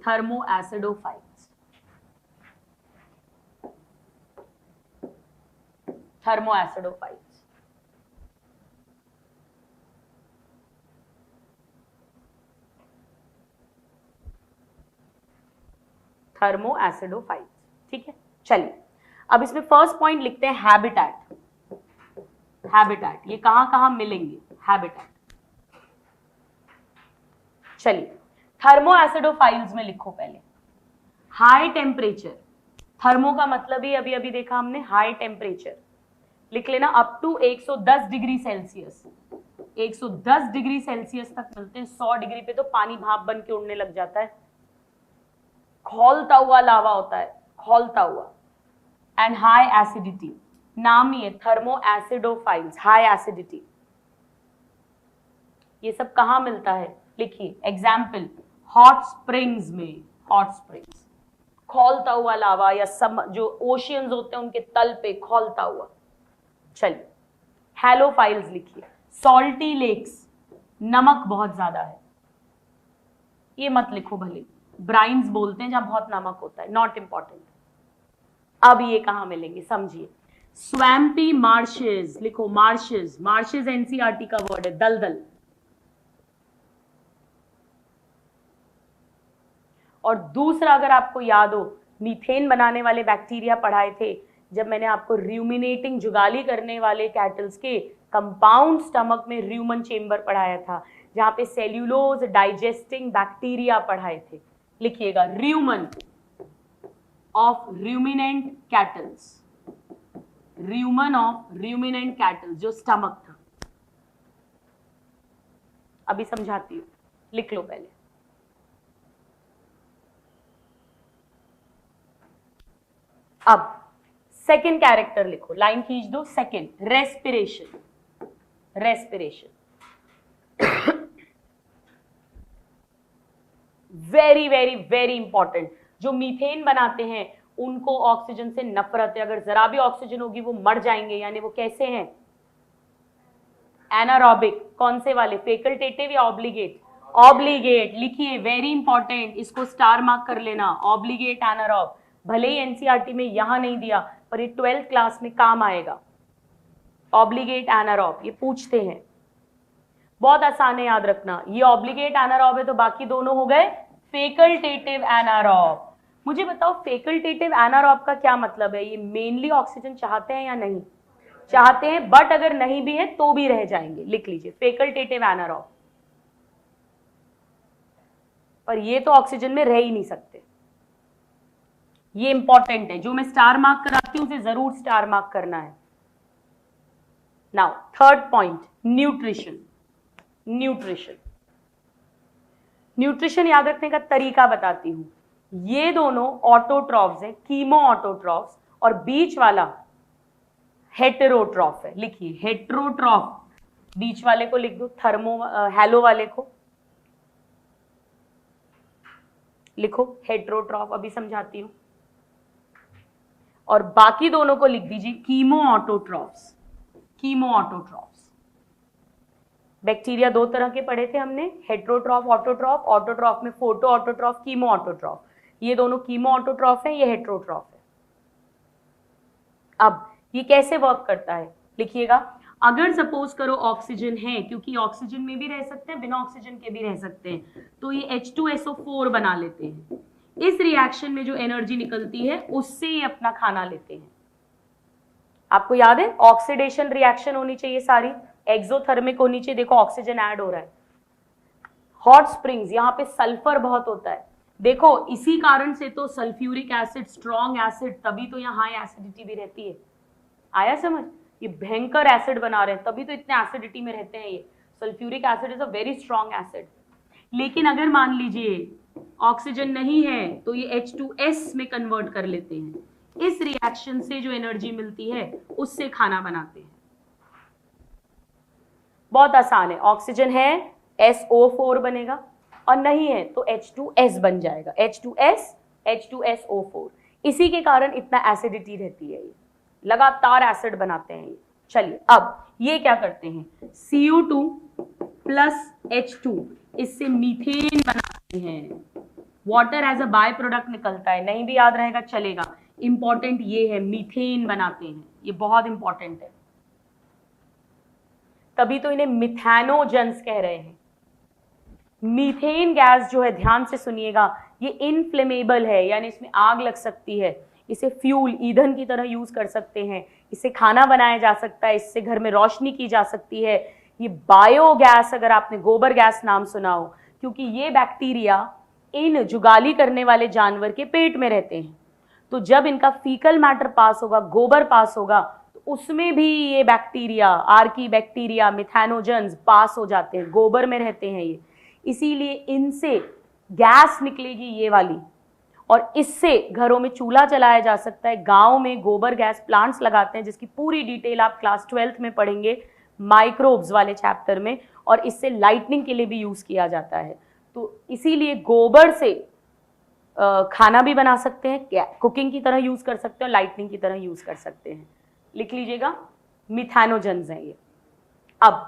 thermo acidophiles, thermo acidophiles. Thermo acidophiles. ठीक है, चलिए अब इसमें फर्स्ट पॉइंट लिखते हैं हैबिटेट। हैबिटेट ये कहां कहां मिलेंगे, हैबिटेट। चलिए थर्मो एसिडोफाइल्स में लिखो पहले हाई टेम्परेचर। थर्मो का मतलब ही अभी अभी देखा हमने, हाई टेम्परेचर। लिख लेना up to 110 degree Celsius. 110 degree Celsius तक मिलते हैं। 100 डिग्री पे तो पानी भाप बन के उड़ने लग जाता है, खौलता हुआ लावा होता है, खौलता हुआ। एंड हाई एसिडिटी, नाम ही है थर्मो एसिडोफाइल्स, हाई एसिडिटी। ये सब कहां मिलता है, लिखिए एग्जाम्पल हॉट स्प्रिंग्स में। हॉट स्प्रिंग्स खौलता हुआ लावा, या सब जो ओशियंस होते हैं उनके तल पे खौलता हुआ। चलिए हैलोफाइल्स लिखिए सॉल्टी लेक्स, नमक बहुत ज्यादा है। ये मत लिखो भले, ब्राइन्स बोलते हैं जहां बहुत नमक होता है, नॉट इंपॉर्टेंट। अब ये कहां मिलेंगे समझिए, स्वैम्पी मार्शेस लिखो, मार्शेस। मार्शेस एनसीईआरटी का वर्ड है, दलदल। और दूसरा अगर आपको याद हो, मीथेन बनाने वाले बैक्टीरिया पढ़ाए थे जब मैंने आपको र्यूमिनेटिंग, जुगाली करने वाले कैटल्स के कंपाउंड स्टमक में र्यूमन चेंबर पढ़ाया था, जहां पे सेल्यूलोज डाइजेस्टिंग बैक्टीरिया पढ़ाए थे। लिखिएगा र्यूमन of ruminant kettles, र्यूमन of ruminant kettles जो स्टमक था। अभी समझाती हूं, लिख लो पहले। अब सेकेंड कैरेक्टर लिखो, लाइन खींच दो। Second respiration, respiration very very very important. जो मीथेन बनाते हैं उनको ऑक्सीजन से नफरत है, अगर जरा भी ऑक्सीजन होगी वो मर जाएंगे। यानी वो कैसे हैं, एनारोबिक। कौन से वाले, फेकल्टेटिव या ऑब्लिगेट? ऑब्लिगेट। लिखिए वेरी इंपॉर्टेंट, इसको स्टार मार्क कर लेना, ऑब्लिगेट एनारोब। भले ही एनसीईआरटी में यहां नहीं दिया पर ये 12th क्लास में काम आएगा। ऑब्लिगेट एनारोब ये पूछते हैं, बहुत आसान है याद रखना। ये ऑब्लिगेट एनारोब है तो बाकी दोनों हो गए फेकल्टेटिव एनारोब। मुझे बताओ फेकल्टेटिव एनारोब का क्या मतलब है? ये मेनली ऑक्सीजन चाहते हैं या नहीं चाहते हैं, बट अगर नहीं भी है तो भी रह जाएंगे। लिख लीजिए फेकल्टेटिव एनारोब। पर ये तो ऑक्सीजन में रह ही नहीं सकते। ये इंपॉर्टेंट है, जो मैं स्टार मार्क कराती हूं उसे जरूर स्टार मार्क करना है। Now third point, nutrition. Nutrition, nutrition याद रखने का तरीका बताती हूं। ये दोनों ऑटोट्रॉफ्स हैं, कीमो ऑटोट्रॉफ्स, और बीच वाला हेटेरोट्रॉफ है। लिखिए हेटेरोट्रॉफ, बीच वाले को लिख दो, थर्मो हैलो वाले को लिखो हेटेरोट्रॉफ। अभी समझाती हूं। और बाकी दोनों को लिख दीजिए chemo autotrophs, chemo autotrophs. Bacteria दो तरह के पढ़े थे हमने, हेटेरोट्रॉफ, ऑटोट्रॉफ। ऑटोट्रॉफ में फोटो ऑटोट्रॉफ, कीमो ऑटोट्रॉफ। ये दोनों कीमो ऑटोट्रॉफ है, ये हेटेरोट्रॉफ है। अब ये कैसे वर्क करता है लिखिएगा। अगर सपोज करो ऑक्सीजन है, क्योंकि ऑक्सीजन में भी रह सकते हैं, बिना ऑक्सीजन के भी रह सकते हैं, तो ये H2SO4 बना लेते हैं। इस रिएक्शन में जो एनर्जी निकलती है उससे ये अपना खाना लेते हैं। आपको याद है ऑक्सीडेशन रिएक्शन होनी चाहिए सारी, एक्सोथर्मिक होनी चाहिए। देखो ऑक्सीजन ऐड हो रहा है। हॉट स्प्रिंग्स, यहाँ पे सल्फर बहुत होता है। देखो इसी कारण से तो सल्फ्यूरिक एसिड स्ट्रॉन्ग एसिड, तभी तो यहाँ हाई एसिडिटी भी रहती है। आया समझ? ये भयंकर एसिड बना रहे हैं तभी तो इतने एसिडिटी में रहते हैं। ये sulphuric acid is a very strong acid. लेकिन अगर मान लीजिए ऑक्सीजन नहीं है तो ये H2S में कन्वर्ट कर लेते हैं। इस रिएक्शन से जो एनर्जी मिलती है उससे खाना बनाते हैं। बहुत आसान है, ऑक्सीजन है SO4 बनेगा, और नहीं है तो H2S बन जाएगा, H2S H2SO4। इसी के कारण इतना एसिडिटी रहती है, ये लगातार एसिड बनाते हैं ये। चलिए अब ये क्या करते हैं, Cu2 प्लस H2, इससे मीथेन बनाते हैं। Water as a by product निकलता है, नहीं भी याद रहेगा चलेगा। इंपॉर्टेंट ये है, मीथेन बनाते हैं, ये बहुत इंपॉर्टेंट है। तभी तो इन्हें मिथेनोजेंस कह रहे हैं। मीथेन गैस जो है, ध्यान से सुनिएगा, ये इनफ्लेमेबल है, यानी इसमें आग लग सकती है। इसे फ्यूल, ईंधन की तरह यूज कर सकते हैं, इससे खाना बनाया जा सकता है, इससे घर में रोशनी की जा सकती है। ये बायोगैस, अगर आपने गोबर गैस नाम सुना हो, क्योंकि ये बैक्टीरिया इन जुगाली करने वाले जानवर के पेट में रहते हैं, तो जब इनका फीकल मैटर पास होगा, गोबर पास होगा, तो उसमें भी ये बैक्टीरिया, आर्की बैक्टीरिया, मिथेनोजेंस पास हो जाते हैं, गोबर में रहते हैं ये, इसीलिए इनसे गैस निकलेगी ये वाली, और इससे घरों में चूल्हा जलाया जा सकता है। गांव में गोबर गैस प्लांट्स लगाते हैं, जिसकी पूरी डिटेल आप क्लास 12th में पढ़ेंगे माइक्रोब्स वाले चैप्टर में, और इससे लाइटनिंग के लिए भी यूज किया जाता है। तो इसीलिए गोबर से खाना भी बना सकते हैं, कुकिंग की तरह यूज कर सकते हैं, लाइटनिंग की तरह यूज कर सकते हैं। लिख लीजिएगा, मिथेनोजेंस हैं ये। अब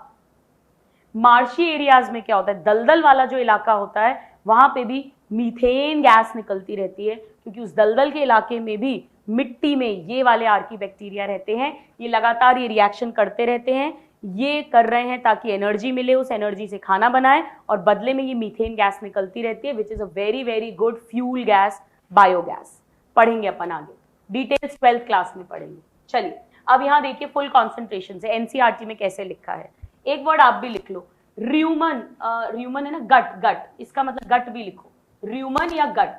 मार्शी एरियाज में क्या होता है, दलदल वाला जो इलाका होता है, वहां पे भी मीथेन गैस निकलती रहती है, क्योंकि उस दलदल के इलाके में भी मिट्टी में ये वाले आर्की बैक्टीरिया रहते हैं। ये लगातार ये रिएक्शन करते रहते हैं, ये कर रहे हैं ताकि एनर्जी मिले, उस एनर्जी से खाना बनाए, और बदले में ये मीथेन गैस निकलती रहती है, which is a very very good fuel gas, biogas. पढ़ेंगे अपन आगे, डिटेल्स 12th क्लास में पढ़ेंगे। चलिए अब यहाँ देखिए फुल कॉन्सेंट्रेशन से एनसीईआरटी में कैसे लिखा है। एक वर्ड आप भी लिख लो, र्यूमन। र्यूमन है ना, गट, गट, इसका मतलब गट भी लिखो, र्यूमन या गट।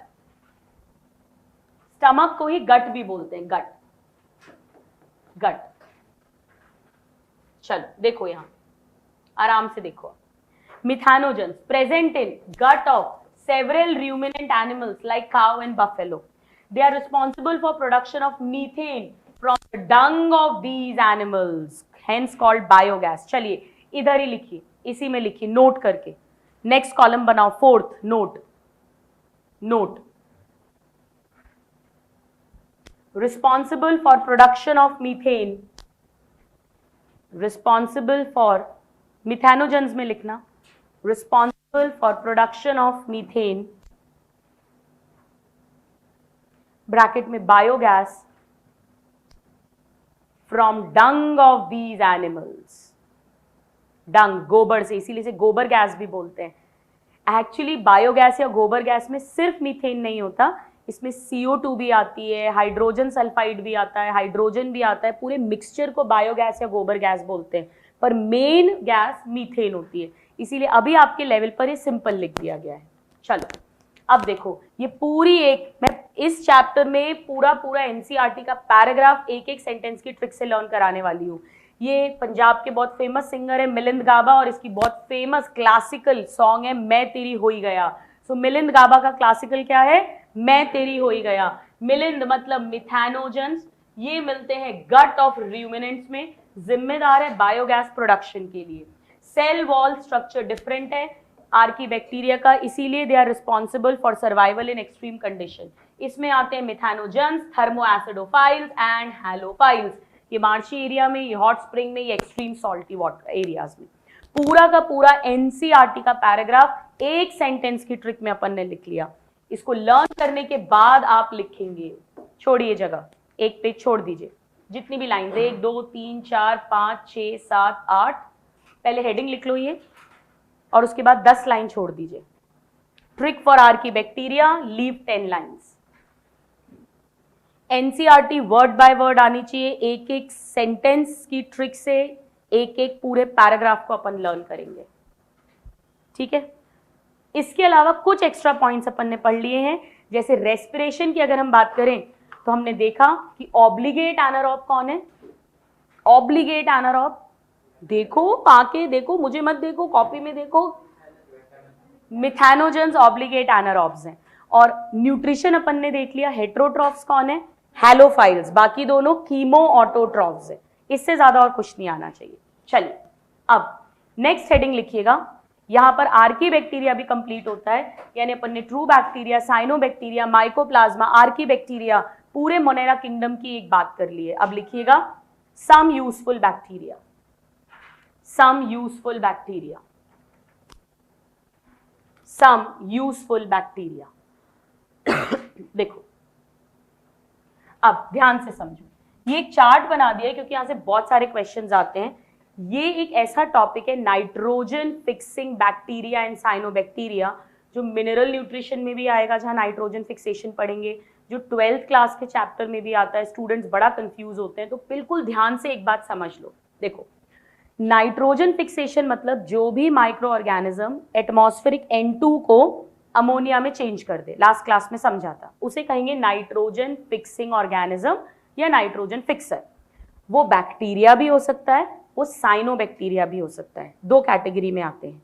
स्टमक को ही गट भी बोलते हैं, गट, गट। चलो देखो यहां आराम से देखो, methanogens present in gut of several ruminant animals like cow and buffalo. They are responsible for production of methane from the dung of these animals, hence called biogas. चलिए इधर ही लिखिए, इसी में लिखिए नोट करके, नेक्स्ट कॉलम बनाओ, 4th note, note responsible for production of methane, responsible for methanogens में लिखना, responsible for production of methane, bracket में biogas, from dung of these animals, dung गोबर से, इसीलिए से गोबर गैस भी बोलते हैं। एक्चुअली बायोगैस या गोबर गैस में सिर्फ मीथेन नहीं होता, इसमें CO2 भी आती है, हाइड्रोजन सल्फाइड भी आता है, हाइड्रोजन भी आता है, पूरे मिक्सचर को बायोगैस या गोबर गैस बोलते हैं, पर मेन गैस मीथेन होती है, इसीलिए अभी आपके लेवल पर ये सिंपल लिख दिया गया है। चलो अब देखो, ये पूरी एक, मैं इस चैप्टर में पूरा पूरा एनसीईआरटी का पैराग्राफ एक एक सेंटेंस की ट्रिक से लर्न कराने वाली हूँ। ये पंजाब के बहुत फेमस सिंगर है मिलिंद गाबा, और इसकी बहुत फेमस क्लासिकल सॉन्ग है मैं तेरी होई गया। सो मिलिंद गाबा का क्लासिकल क्या है, मैं तेरी होई गया। मिलिंद मतलब मिथेनोजेंस, ये मिलते हैं गट ऑफ रूमिनेंट्स में, जिम्मेदार है बायोगैस प्रोडक्शन के लिए। सेल वॉल स्ट्रक्चर डिफरेंट है आर्की बैक्टीरिया का, इसीलिए they are responsible for survival in extreme condition. इसमें आते हैं मिथेनोजेंस, थर्मोएसिडोफाइल्स एंड हैलोफाइल्स। ये मार्शी एरिया में, ये हॉट स्प्रिंग में, ये एक्सट्रीम सॉल्टी वाटर एरियाज में। पूरा का पूरा एनसीईआरटी का पैराग्राफ एक सेंटेंस की ट्रिक में अपन ने लिख लिया। इसको लर्न करने के बाद आप लिखेंगे, छोड़िए जगह, एक पेज छोड़ दीजिए, जितनी भी लाइन 1 2 3 4 5 6 7 8, पहले हेडिंग लिख लो ये, और उसके बाद 10 लाइन छोड़ दीजिए। Trick for Archie bacteria, leave 10 lines. NCERT word by word आनी चाहिए, एक एक सेंटेंस की ट्रिक से एक एक पूरे पैराग्राफ को अपन लर्न करेंगे, ठीक है। इसके अलावा कुछ एक्स्ट्रा पॉइंट्स अपन ने पढ़ लिए हैं, जैसे रेस्पिरेशन की अगर हम बात करें तो हमने देखा कि ऑब्लिगेट एनारोब कौन है, ऑब्लिगेट एनारोब, देखो आके देखो, मुझे मत देखो, कॉपी में देखो, मिथेनोजेंस ऑब्लिगेट एनारोब्स हैं। और न्यूट्रिशन अपन ने देख लिया, हेट्रोट्रॉफ्स कौन है, हैलोफाइल्स, बाकी दोनों कीमो ऑटोट्रॉफ्स है, इससे ज्यादा और कुछ नहीं आना चाहिए। चलिए अब नेक्स्ट हेडिंग लिखिएगा, यहां पर आर्की बैक्टीरिया भी कंप्लीट होता है, यानी अपन ने true bacteria, cyanobacteria, mycoplasma, archaebacteria, पूरे मोनेरा किंगडम की एक बात कर ली है। अब लिखिएगा some useful bacteria, some useful bacteria, some useful bacteria. देखो अब ध्यान से समझो, ये एक चार्ट बना दिया है क्योंकि यहां से बहुत सारे क्वेश्चंस आते हैं। ये एक ऐसा टॉपिक है nitrogen fixing bacteria and cyanobacteria, जो मिनरल न्यूट्रिशन में भी आएगा, जहाँ नाइट्रोजन फिक्सेशन पढ़ेंगे, जो 12th क्लास के चैप्टर में भी आता है। स्टूडेंट्स बड़ा कंफ्यूज होते हैं, तो बिल्कुल ध्यान से एक बात समझ लो। देखो, नाइट्रोजन फिक्सेशन मतलब जो भी माइक्रो ऑर्गेनिज्म एटमॉस्फेरिक N2 को अमोनिया में चेंज कर दे, लास्ट क्लास में समझा था, उसे कहेंगे नाइट्रोजन फिक्सिंग ऑर्गेनिज्म या नाइट्रोजन फिक्सर। वो बैक्टीरिया भी हो सकता है, वो साइनोबैक्टीरिया भी हो सकता है, दो कैटेगरी में आते हैं।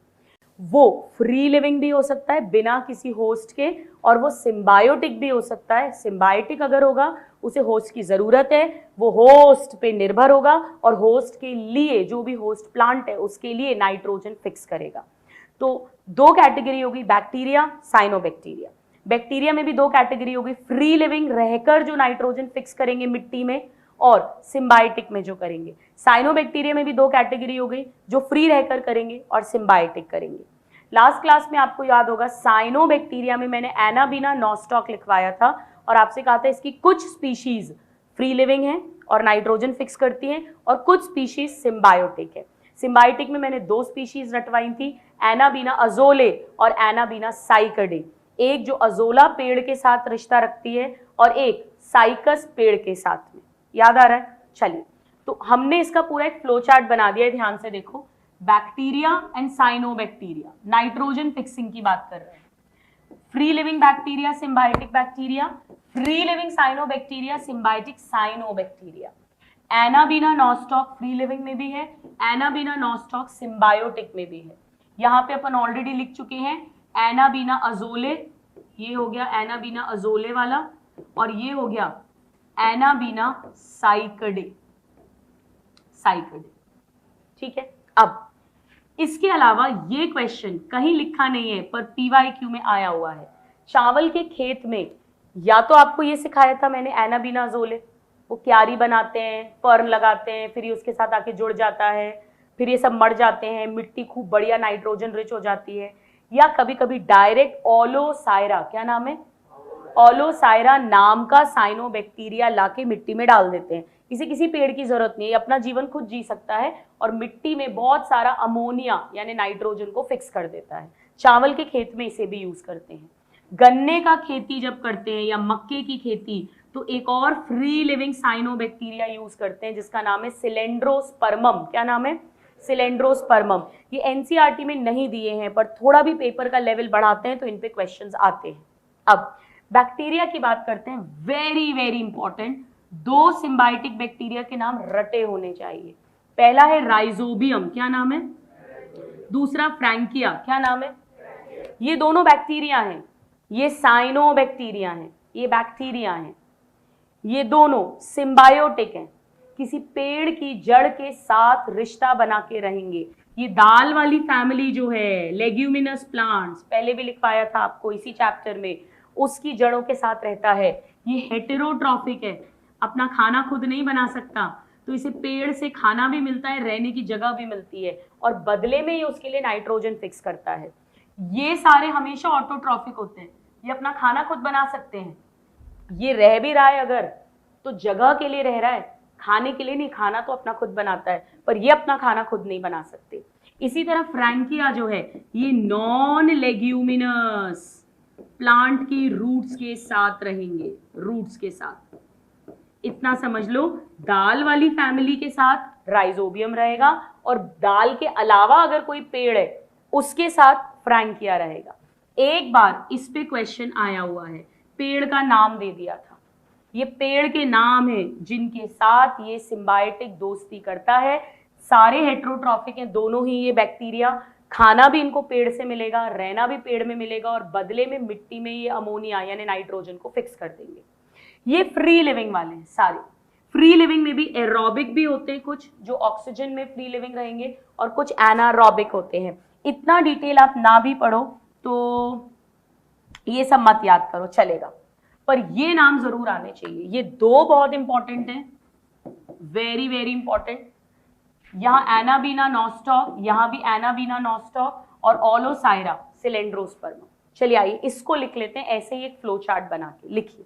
वो फ्री लिविंग भी हो सकता है बिना किसी होस्ट के, और वो सिम्बायोटिक भी हो सकता है। सिम्बायोटिक अगर होगा, उसे होस्ट की जरूरत है, वो होस्ट पे निर्भर होगा और होस्ट के लिए, जो भी होस्ट प्लांट है उसके लिए नाइट्रोजन फिक्स करेगा। तो दो कैटेगरी होगी, बैक्टीरिया, साइनोबैक्टीरिया। बैक्टीरिया में भी दो कैटेगरी होगी, फ्री लिविंग रहकर जो नाइट्रोजन फिक्स करेंगे मिट्टी में, और सिम्बायोटिक में जो करेंगे। साइनोबैक्टीरिया में भी दो कैटेगरी हो गई, जो फ्री रहकर करेंगे और सिम्बायोटिक करेंगे। लास्ट क्लास में आपको याद होगा, साइनोबैक्टीरिया में मैंने एनाबीना नॉस्टॉक लिखवाया था और आपसे कहा था इसकी कुछ स्पीशीज फ्री लिविंग है और नाइट्रोजन फिक्स करती हैं, और कुछ स्पीशीज सिम्बायोटिक है। सिम्बायोटिक में मैंने दो स्पीशीज रटवाई थी, एनाबीना अजोले और एनाबीना साइकडे। एक जो अजोला पेड़ के साथ रिश्ता रखती है और एक साइकस पेड़ के साथ में। याद आ रहा है? चलिए, तो हमने इसका पूरा एक फ्लो चार्ट बना दिया है, ध्यान से देखो। Bacteria and cyanobacteria, nitrogen fixing की बात कर रहे हैं। Free living bacteria, symbiotic bacteria, free living cyanobacteria, symbiotic cyanobacteria. Anabaena nostoc free living में भी है, एनाबीना नॉस्टॉक सिम्बायोटिक में भी है। यहाँ पे अपन ऑलरेडी लिख चुके हैं एनाबीना अजोले, ये हो गया एनाबीना अजोले वाला, और ये हो गया एनाबीना साइकडे। ठीक है। अब इसके अलावा ये क्वेश्चन कहीं लिखा नहीं है पर PYQ में आया हुआ है। चावल के खेत में या तो आपको ये सिखाया था मैंने एनाबीना अजोले, वो क्यारी बनाते हैं, फर्न लगाते हैं, फिर ये उसके साथ आके जुड़ जाता है, फिर ये सब मर जाते हैं, मिट्टी खूब बढ़िया नाइट्रोजन रिच हो जाती है। या कभी कभी डायरेक्ट ओलोसायरा, क्या नाम है, ओलोसायरा नाम का साइनोबैक्टीरिया लाके मिट्टी में डाल देते हैं। इसे किसी पेड़ की जरूरत नहीं है, अपना जीवन खुद जी सकता है और मिट्टी में बहुत सारा अमोनिया यानी नाइट्रोजन को फिक्स कर देता है। चावल के खेत में इसे भी यूज करते हैं। गन्ने का खेती जब करते हैं या मक्के की खेती, तो एक और फ्री लिविंग साइनोबैक्टीरिया यूज करते हैं जिसका नाम है सिलेंड्रोस्पर्मम। क्या नाम है? सिलेंड्रोस्पर्मम। ये एनसीईआरटी में नहीं दिए हैं, पर थोड़ा भी पेपर का लेवल बढ़ाते हैं तो इन पे क्वेश्चंस आते हैं। अब बैक्टीरिया की बात करते हैं, वेरी वेरी इंपॉर्टेंट। दो सिम्बायोटिक बैक्टीरिया के नाम रटे होने चाहिए। पहला है राइजोबियम, क्या नाम है? दूसरा फ्रैंकिया, क्या नाम है? ये दोनों बैक्टीरिया हैं, ये साइनोबैक्टीरिया हैं, ये बैक्टीरिया हैं। ये दोनों सिम्बायोटिक हैं, किसी पेड़ की जड़ के साथ रिश्ता बना के रहेंगे। ये दाल वाली फैमिली जो है, लेग्यूमिनस प्लांट्स, पहले भी लिखवाया था आपको इसी चैप्टर में, उसकी जड़ों के साथ रहता है। ये हेटेरोट्रॉफिक है, अपना खाना खुद नहीं बना सकता, तो इसे पेड़ से खाना भी मिलता है, रहने की जगह भी मिलती है, और बदले में ये उसके लिए नाइट्रोजन फिक्स करता है। ये सारे हमेशा ऑटोट्रॉफिक होते हैं, ये अपना खाना खुद बना सकते हैं। ये रह भी रहा है अगर, तो जगह के लिए रह रहा है, खाने के लिए नहीं। खाना तो अपना खुद बनाता है, पर ये अपना खाना खुद नहीं बना सकते। इसी तरह फ्रैंकिया जो है, ये नॉन लेग्यूमिनस प्लांट की रूट्स के साथ रहेंगे, रूट्स के साथ। इतना समझ लो, दाल वाली फैमिली के साथ राइजोबियम रहेगा, और दाल के अलावा अगर कोई पेड़ है उसके साथ फ्रैंकिया रहेगा। एक बार इस पे क्वेश्चन आया हुआ है, पेड़ का नाम दे दिया था। ये पेड़ के नाम है जिनके साथ ये सिम्बायोटिक दोस्ती करता है। सारे हेटेरोट्रॉफिक हैं दोनों ही ये बैक्टीरिया। खाना भी इनको पेड़ से मिलेगा, रहना भी पेड़ में मिलेगा, और बदले में मिट्टी में ये अमोनिया यानी नाइट्रोजन को फिक्स कर देंगे। ये फ्री लिविंग वाले हैं सारे। फ्री लिविंग में भी एरोबिक भी होते हैं कुछ, जो ऑक्सीजन में फ्री लिविंग रहेंगे, और कुछ एनारोबिक होते हैं। इतना डिटेल आप ना भी पढ़ो तो ये सब मत याद करो, चलेगा, पर ये नाम जरूर आने चाहिए। ये दो बहुत इंपॉर्टेंट हैं, वेरी वेरी इंपॉर्टेंट। यहाँ एनाबीना नॉस्टॉक, यहाँ भी एनाबीना नॉस्टॉक, और ओलोसायरा सिलेंड्रोस्पर्मम। चलिए आइए इसको लिख लेते हैं, ऐसे ही एक फ्लो चार्ट बना के लिखिए।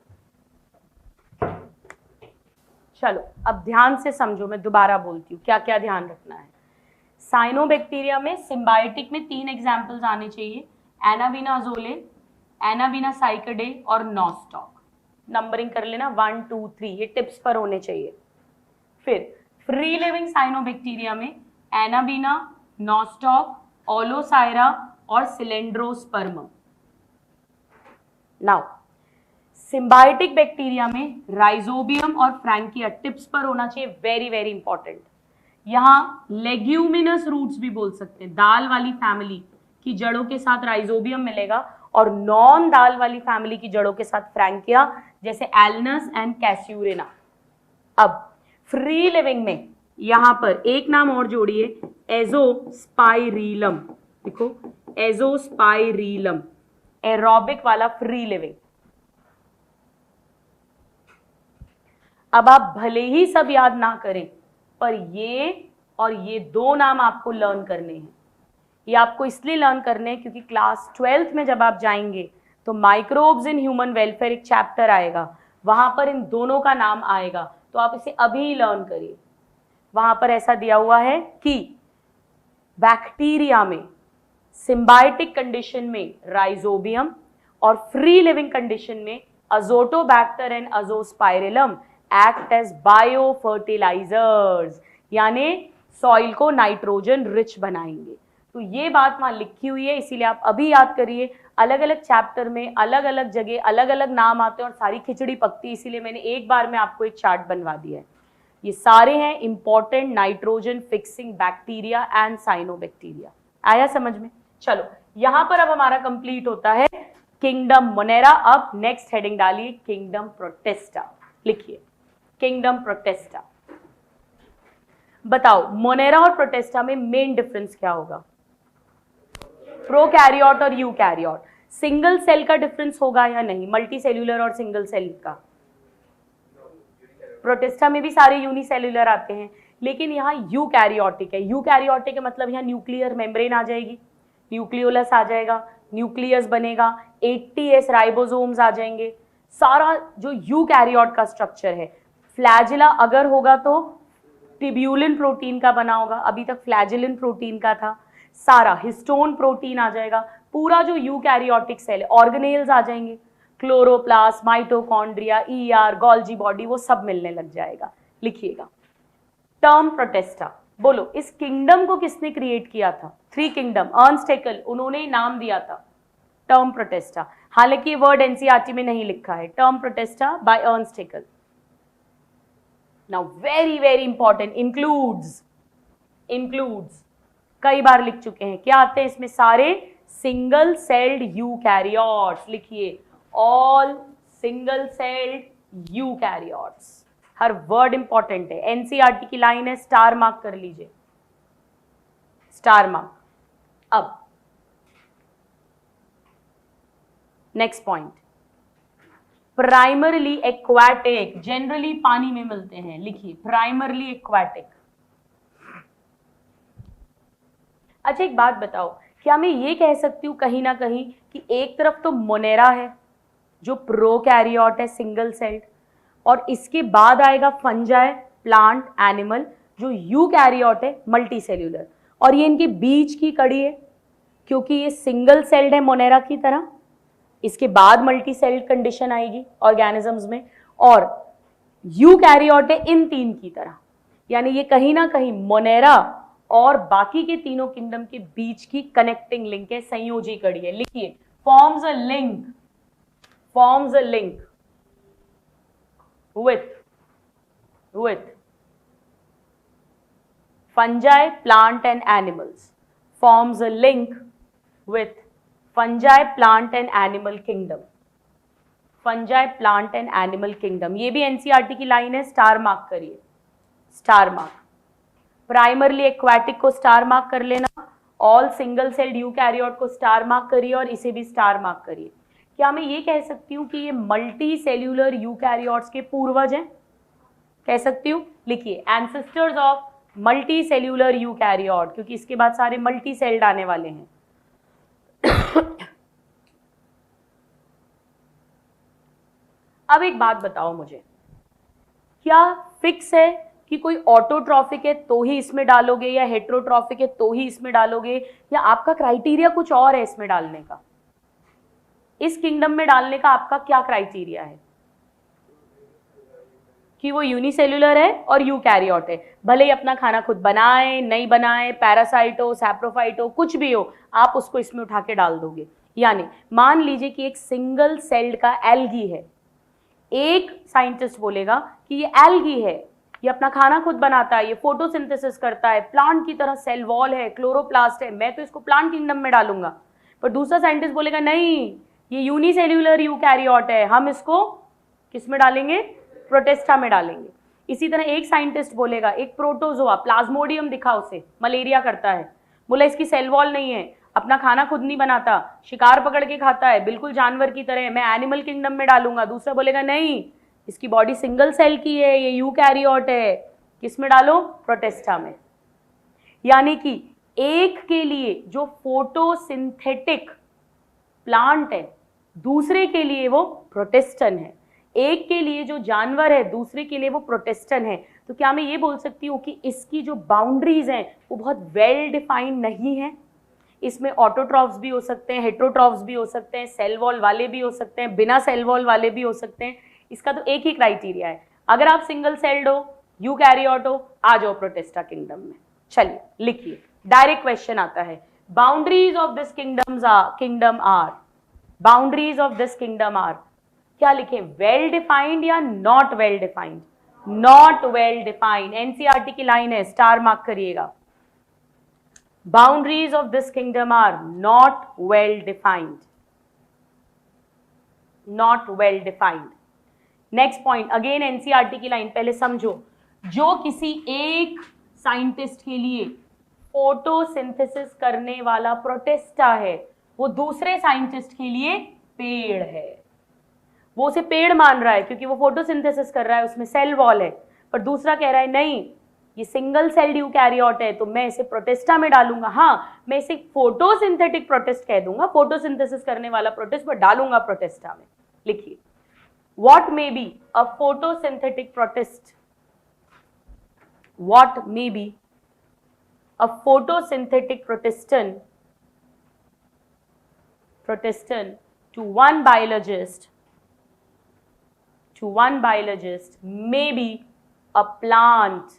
चलो अब ध्यान से समझो, मैं दोबारा बोलती हूँ क्या क्या ध्यान रखना है। साइनोबैक्टीरिया में सिम्बायोटिक में 3 एग्जाम्पल्स आने चाहिए, एनाबीना अजोले, एनाबीना साइकडे और नॉस्टॉक। नंबरिंग कर लेना 1 2 3, ये टिप्स पर होने चाहिए। फिर फ्री लिविंग साइनोबैक्टीरिया में एनाबीना, नॉस्टॉक, ओलोसायरा और सिलेंड्रोस्पर्मम। नाउ सिम्बायोटिक बैक्टीरिया में राइजोबियम और फ्रैंकिया, टिप्स पर होना चाहिए, वेरी वेरी इंपॉर्टेंट। यहाँ लेग्यूमिनस रूट्स भी बोल सकते हैं, दाल वाली फैमिली की जड़ों के साथ राइजोबियम मिलेगा और नॉन दाल वाली फैमिली की जड़ों के साथ फ्रैंकिया, जैसे एल्नस एंड कैस्यूरेना। अब फ्री लिविंग में यहां पर एक नाम और जोड़िए, एजोस्पाइरिलम। देखो एजोस्पाइरिलम, एरोबिक वाला फ्री लिविंग। अब आप भले ही सब याद ना करें, पर ये और ये 2 नाम आपको लर्न करने हैं। ये आपको इसलिए लर्न करने हैं क्योंकि क्लास 12th में जब आप जाएंगे तो माइक्रोब्स इन ह्यूमन वेलफेयर एक चैप्टर आएगा, वहां पर इन दोनों का नाम आएगा, तो आप इसे अभी लर्न करिए। वहां पर ऐसा दिया हुआ है कि बैक्टीरिया में सिम्बायोटिक कंडीशन में राइजोबियम और फ्री लिविंग कंडीशन में azotobacter and azospirillum act as biofertilizers, यानी सॉइल को नाइट्रोजन रिच बनाएंगे। तो ये बात वहां लिखी हुई है, इसीलिए आप अभी याद करिए। अलग अलग चैप्टर में अलग अलग जगह अलग अलग नाम आते हैं और सारी खिचड़ी पकती है, इसीलिए मैंने एक बार में आपको एक चार्ट बनवा दिया है। ये सारे हैं important nitrogen fixing bacteria and cyanobacteria. आया समझ में? चलो यहां पर अब हमारा कंप्लीट होता है किंगडम मोनेरा। अब नेक्स्ट हेडिंग डालिए, किंगडम प्रोटिस्टा। लिखिए किंगडम प्रोटिस्टा। बताओ मोनेरा और प्रोटिस्टा में मेन डिफरेंस क्या होगा? प्रोकैरियोट और यूकैरियोट। सिंगल सेल का डिफरेंस होगा या नहीं? मल्टी सेल्यूलर और सिंगल सेल का। प्रोटिस्टा में भी सारे यूनिसेल्यूलर आते हैं, लेकिन यहाँ यूकैरियोटिक है। यूकैरियोटिक का मतलब यहाँ न्यूक्लियर मेम्ब्रेन आ जाएगी, न्यूक्लियोलस आ जाएगा, न्यूक्लियस बनेगा, 80S राइबोसोम्स आ जाएंगे, सारा जो यूकैरियोट का स्ट्रक्चर है। फ्लैजिला अगर होगा तो टिब्यूलिन प्रोटीन का बना होगा, अभी तक फ्लैजिलिन प्रोटीन का था। सारा हिस्टोन प्रोटीन आ जाएगा, पूरा जो यूकैरियोटिक सेल है, ऑर्गेनेल्स आ जाएंगे, chloroplast, mitochondria, ER, Golgi body, वो सब मिलने लग जाएगा। लिखिएगा टर्म प्रोटिस्टा। बोलो इस किंगडम को किसने क्रिएट किया था? 3 किंगडम, अर्नस्ट हैकेल, उन्होंने नाम दिया था टर्म प्रोटिस्टा। हालांकि ये वर्ड एनसीईआरटी में नहीं लिखा है, term protista by Ernst Haeckel. Now very very important, includes कई बार लिख चुके हैं, क्या आते हैं इसमें? सारे सिंगल सेल्ड यूकैरियोट्स। लिखिए ऑल सिंगल सेल्ड यूकैरियोट्स। हर वर्ड इंपॉर्टेंट है, एनसीईआरटी की लाइन है, स्टार मार्क कर लीजिए, स्टार मार्क। अब next point, primarily aquatic, generally पानी में मिलते हैं। लिखिए प्राइमरली एक्वाटिक। अच्छा एक बात बताओ, क्या मैं ये कह सकती हूँ कहीं ना कहीं कि एक तरफ तो मोनेरा है जो प्रोकैरियोट है, सिंगल सेल्ड, और इसके बाद आएगा फंजाई, प्लांट, एनिमल, जो यूकैरियोट है, मल्टी सेल्यूलर, और ये इनके बीच की कड़ी है क्योंकि ये सिंगल सेल्ड है मोनेरा की तरह। इसके बाद मल्टी सेल्ड कंडीशन आएगी ऑर्गेनिजम्स में, और यूकैरियोट है इन 3 की तरह। यानी ये कहीं ना कहीं मोनेरा और बाकी के तीनों किंगडम के बीच की कनेक्टिंग लिंक है, संयोजी कड़ी है। लिखिए forms a link with fungi, plant and animals, forms a link with fungi, plant and animal kingdom, fungi, plant and animal kingdom। ये भी एनसीईआरटी की लाइन है, स्टार मार्क करिए, स्टार मार्क। प्राइमरली एक्वाटिक को स्टार मार्क कर लेना, all single celled eukaryote को star mark करिए और इसे भी स्टार मार्क करिए। क्या मैं ये कह सकती हूँ कि ये मल्टी सेल्यूलर यूकैरियोट्स के पूर्वज हैं? कह सकती हूँ। लिखिए ancestors of multi cellular eukaryote, क्योंकि इसके बाद सारे मल्टी सेल्ड आने वाले हैं। अब एक बात बताओ मुझे, क्या फिक्स है कि कोई ऑटोट्रॉफिक है तो ही इसमें डालोगे या हेट्रोट्रॉफिक है तो ही इसमें डालोगे, या आपका क्राइटेरिया कुछ और है इसमें डालने का? इस किंगडम में डालने का आपका क्या क्राइटेरिया है? कि वो यूनिसेल्युलर है और यूकैरियोट है, भले ही अपना खाना खुद बनाए नहीं बनाए, पैरासाइट हो, सैप्रोफाइट हो, कुछ भी हो, आप उसको इसमें उठा के डाल दोगे। यानी मान लीजिए कि एक सिंगल सेल्ड का एल्गी है, एक साइंटिस्ट बोलेगा कि ये एल्गी है, ये अपना खाना खुद बनाता है, ये फोटोसिंथेसिस करता है, प्लांट की तरह सेल वॉल है, क्लोरोप्लास्ट है, मैं तो इसको प्लांट किंगडम में डालूंगा। पर दूसरा साइंटिस्ट बोलेगा नहीं, ये यूनिसेल्युलर यूकैरियोट है, हम इसको किस में डालेंगे? प्रोटेस्टा में डालेंगे। इसी तरह एक साइंटिस्ट बोलेगा, एक प्रोटोजोआ, प्लाज्मोडियम दिखा उसे, मलेरिया करता है, बोला इसकी सेल वॉल नहीं है, अपना खाना खुद नहीं बनाता, शिकार पकड़ के खाता है, बिल्कुल जानवर की तरह, मैं एनिमल किंगडम में डालूंगा। दूसरा बोलेगा नहीं, इसकी बॉडी सिंगल सेल की है, ये यूकैरियोट है, किस में डालो? प्रोटेस्टा में। यानी कि एक के लिए जो फोटोसिंथेटिक प्लांट है, दूसरे के लिए वो प्रोटेस्टन है। एक के लिए जो जानवर है, दूसरे के लिए वो प्रोटेस्टन है। तो क्या मैं ये बोल सकती हूँ कि इसकी जो बाउंड्रीज हैं वो बहुत वेल डिफाइंड नहीं है? इसमें ऑटोट्रॉफ्स भी हो सकते हैं, हेट्रोट्रॉफ्स भी हो सकते हैं, सेल वॉल वाले भी हो सकते हैं, बिना सेल वॉल वाले भी हो सकते हैं। इसका तो एक ही क्राइटेरिया है, अगर आप सिंगल सेल्ड हो, यूकैरियोट हो, आ जाओ प्रोटेस्टा किंगडम में। चलिए लिखिए, डायरेक्ट क्वेश्चन आता है, boundaries of this kingdom are, boundaries of this kingdom are, क्या लिखें? वेल डिफाइंड या not well defined? Not well defined. NCERT की लाइन है, स्टार मार्क करिएगा। Boundaries of this kingdom are not well defined, not well defined. Next point, again NCERT की line, पहले समझो, जो किसी एक साइंटिस्ट के लिए फोटोसिंथेसिस करने वाला प्रोटेस्टा है, वो दूसरे साइंटिस्ट के लिए पेड़ है। वो उसे पेड़ मान रहा है क्योंकि वो फोटोसिंथेसिस कर रहा है, उसमें सेल वॉल है, पर दूसरा कह रहा है नहीं, ये सिंगल सेल्ड यूकैरियोट है, तो मैं इसे प्रोटेस्टा में डालूंगा। हाँ, मैं इसे फोटोसिंथेटिक प्रोटेस्ट कह दूंगा, फोटोसिंथेसिस करने वाला प्रोटेस्ट, पर डालूंगा प्रोटेस्टा में। लिखिए, what may be a photosynthetic protist, what may be a photosynthetic protistan to one biologist may be a plant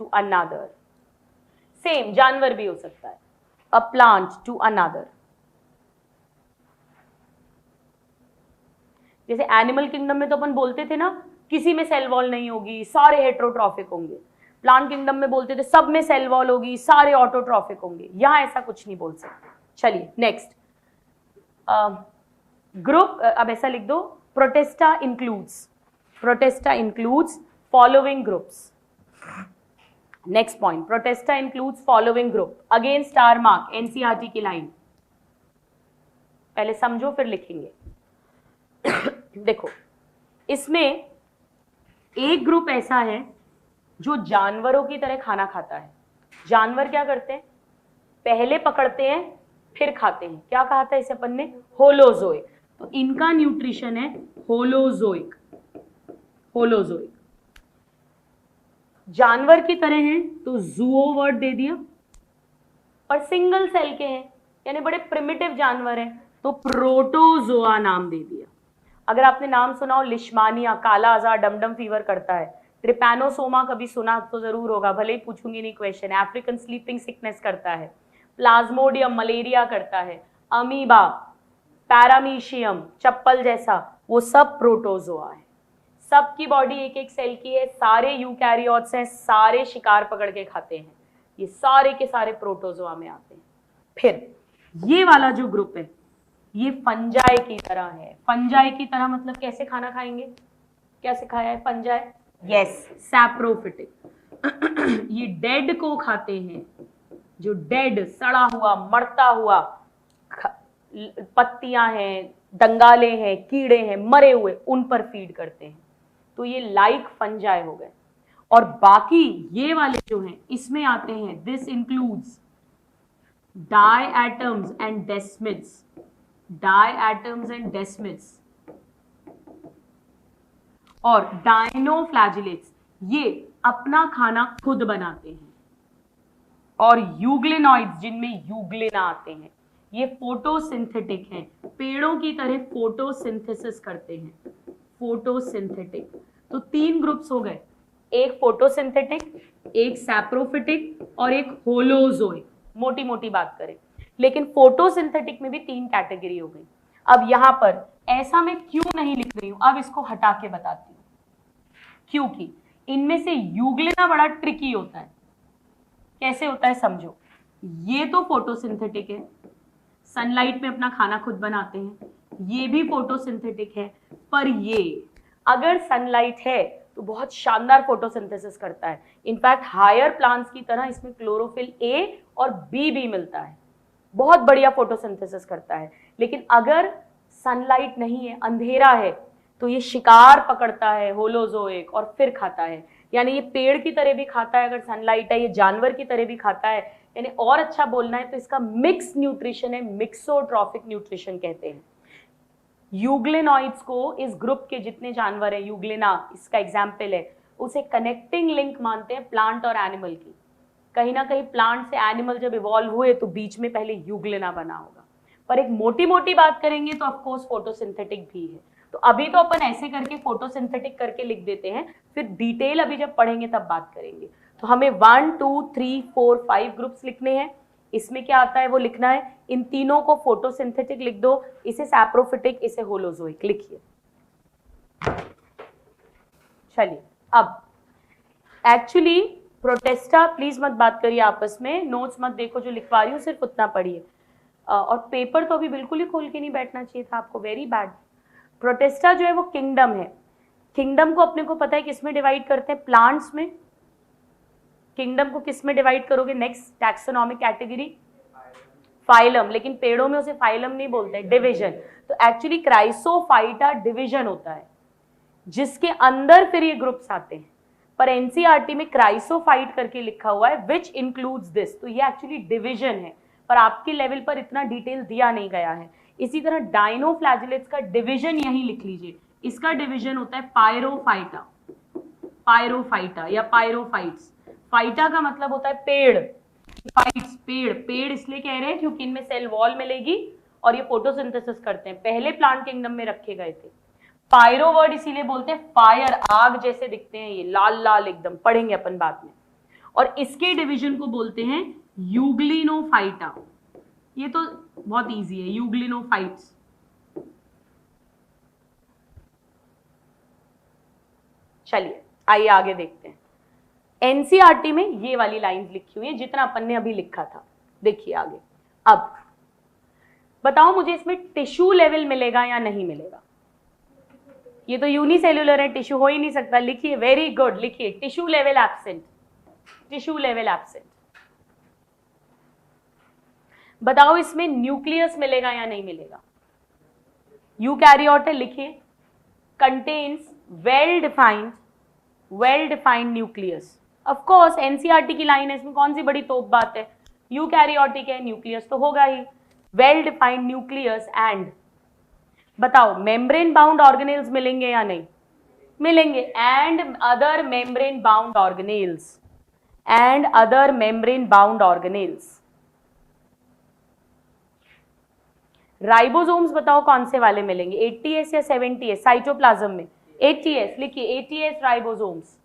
to another. Same जानवर भी हो सकता है, a plant to another. जैसे एनिमल किंगडम में तो अपन बोलते थे ना, किसी में सेल वॉल नहीं होगी, सारे हेट्रोट्रॉफिक होंगे। प्लांट किंगडम में बोलते थे सब में सेल वॉल होगी, सारे ऑटोट्रॉफिक होंगे। यहां ऐसा कुछ नहीं बोल सकते। चलिए नेक्स्ट, ग्रुप, अब ऐसा लिख दो, Protista includes following groups. Next point, Protista includes following group, again star mark, NCERT की लाइन, पहले समझो फिर लिखेंगे। देखो, इसमें एक ग्रुप ऐसा है जो जानवरों की तरह खाना खाता है। जानवर क्या करते हैं? पहले पकड़ते हैं फिर खाते हैं। क्या कहा था इसे अपन ने? होलोजोइक। तो इनका न्यूट्रिशन है होलोजोइक। जानवर की तरह हैं तो जूओ वर्ड दे दिया, और सिंगल सेल के हैं यानी बड़े प्रिमिटिव जानवर हैं तो प्रोटोजोआ नाम दे दिया। अगर आपने नाम सुना हो लिशमानिया, काला आजार, डमडम फीवर करता है। ट्रिपैनोसोमा कभी सुना तो जरूर होगा, भले ही पूछूंगी नहीं क्वेश्चन। अफ्रीकन स्लीपिंग सिकनेस करता है। प्लाज्मोडियम मलेरिया करता है। अमीबा, पैरामीशियम, चप्पल जैसा, वो सब प्रोटोजोआ है। सबकी बॉडी एक एक सेल की है, सारे यूकैरियोट्स हैं, सारे शिकार पकड़ के खाते हैं, ये सारे के सारे प्रोटोजोआ में आते हैं। फिर ये वाला जो ग्रुप है ये फंजाई की तरह है। फंजाई की तरह मतलब कैसे खाना खाएंगे? क्या सिखाया है फंजाई? Yes, saprophytic. ये डेड को खाते हैं, जो डेड, सड़ा हुआ, मरता हुआ पत्तियां हैं, दंगाले हैं, कीड़े हैं, मरे हुए, उन पर फीड करते हैं। तो ये लाइक फंजाई हो गए। और बाकी ये वाले जो हैं इसमें आते हैं, this includes diatoms and desmids, और डायनोफ्लैजिलेट्स। ये अपना खाना खुद बनाते हैं, और यूग्लिनॉइड्स जिनमें यूग्लिना आते हैं ये फोटोसिंथेटिक हैं, पेड़ों की तरह फोटोसिंथेसिस करते हैं, फोटोसिंथेटिक। तो 3 ग्रुप्स हो गए, एक फोटोसिंथेटिक, एक सैप्रोफिटिक और एक होलोजोइक, मोटी मोटी बात करें। लेकिन फोटोसिंथेटिक में भी 3 कैटेगरी हो गई। अब यहां पर ऐसा मैं क्यों नहीं लिख रही हूं, अब इसको हटा के बताती हूं, क्योंकि इनमें से यूग्लिना बड़ा ट्रिकी होता है। कैसे होता है समझो, ये तो फोटोसिंथेटिक है, सनलाइट में अपना खाना खुद बनाते हैं, ये भी फोटोसिंथेटिक है, पर ये अगर सनलाइट है तो बहुत शानदार फोटोसिंथेसिस करता है। इनफैक्ट हायर प्लांट्स की तरह इसमें क्लोरोफिल ए और बी भी मिलता है, बहुत बढ़िया फोटोसिंथेसिस करता है। लेकिन अगर सनलाइट नहीं है, अंधेरा है, तो ये शिकार पकड़ता है होलोजोइक और फिर खाता है। यानी ये पेड़ की तरह भी खाता है अगर सनलाइट है, ये जानवर की तरह भी खाता है। यानी और अच्छा बोलना है तो इसका मिक्स न्यूट्रिशन है, मिक्सोट्रॉफिक न्यूट्रिशन कहते हैं। यूग्लिनॉइड्स को इस ग्रुप के जितने जानवर है, यूग्लिना इसका एग्जाम्पल है, उसे कनेक्टिंग लिंक मानते हैं प्लांट और एनिमल की। कहीं ना कहीं प्लांट से एनिमल जब इवॉल्व हुए तो बीच में पहले यूग्लिना बना होगा। पर एक मोटी मोटी बात करेंगे तो ऑफकोर्स फोटोसिंथेटिक भी है। तो अभी तो अपन ऐसे करके फोटोसिंथेटिक करके लिख देते हैं, फिर डिटेल अभी जब पढ़ेंगे तब बात करेंगे। तो हमें 1 2 3 4 5 ग्रुप्स लिखने हैं। इसमें क्या आता है वो लिखना है। इन तीनों को फोटोसिंथेटिक लिख दो, इसे सैप्रोफिटिक, इसे होलोजोइक लिखिए। चलिए अब एक्चुअली प्रोटेस्टा, प्लीज मत बात करिए आपस में, नोट्स मत देखो, जो लिखवा रही हूँ सिर्फ उतना पढ़िए। और पेपर तो अभी बिल्कुल ही खोल के नहीं बैठना चाहिए था आपको, वेरी बैड। प्रोटेस्टा जो है वो किंगडम है। किंगडम को अपने को पता है किस में डिवाइड करते हैं, प्लांट्स में। किंगडम को किस में डिवाइड करोगे, नेक्स्ट टैक्सोनॉमिक कैटेगरी फाइलम। लेकिन पेड़ों में उसे फाइलम नहीं बोलते, डिवीजन। तो एक्चुअली क्राइसोफाइटा डिवीजन होता है, जिसके अंदर फिर ये ग्रुप्स आते हैं। पर एनसीईआरटी में क्राइसोफाइट करके लिखा हुआ है विच इंक्लूड्स दिस, तो ये एक्चुअली डिवीजन है, पर आपके लेवल पर इतना डिटेल दिया नहीं गया है। इसी तरह डाइनोफ्लैजिलेट्स का डिवीजन यही लिख लीजिए, इसका डिवीजन होता है पायरोफाइटा, पायरोफाइटा या पायरोफाइट्स। फाइटा का मतलब होता है पेड़, फाइट्स पेड़। पेड़ इसलिए कह रहे हैं क्योंकि इनमें सेल वॉल मिलेगी और ये फोटोसिंथेसिस करते हैं, पहले प्लांट किंगडम में रखे गए थे। पायरो वर्ड इसीलिए बोलते हैं फायर, आग जैसे दिखते हैं ये, लाल लाल एकदम, पढ़ेंगे अपन बाद में। और इसके डिवीजन को बोलते हैं यूग्लिनोफाइटा। ये तो बहुत इजी है, यूग्लिनोफाइट्स। चलिए आइए आगे देखते हैं। एनसीईआरटी में ये वाली लाइंस लिखी हुई है जितना अपन ने अभी लिखा था। देखिए आगे, अब बताओ मुझे इसमें टिश्यू लेवल मिलेगा या नहीं मिलेगा। ये तो यूनिसेल्युलर है, टिश्यू हो ही नहीं सकता। लिखिए, वेरी गुड, लिखिए tissue level absent, tissue level absent. बताओ इसमें न्यूक्लियस मिलेगा या नहीं मिलेगा। यूकैरियोट है, लिखिए contains well defined nucleus. Of course NCERT की लाइन है, इसमें कौन सी बड़ी तोप बात है। यूकैरियोटिक है, न्यूक्लियस तो होगा ही, वेल डिफाइंड न्यूक्लियस। एंड बताओ मेम्ब्रेन बाउंड ऑर्गेनेल्स मिलेंगे या नहीं मिलेंगे। And other membrane bound organelles, and other membrane bound organelles. Ribosomes बताओ कौन से वाले मिलेंगे, 80S या 70S साइटोप्लाज्म में। 80S लिखिए, 80S राइबोसोम्स,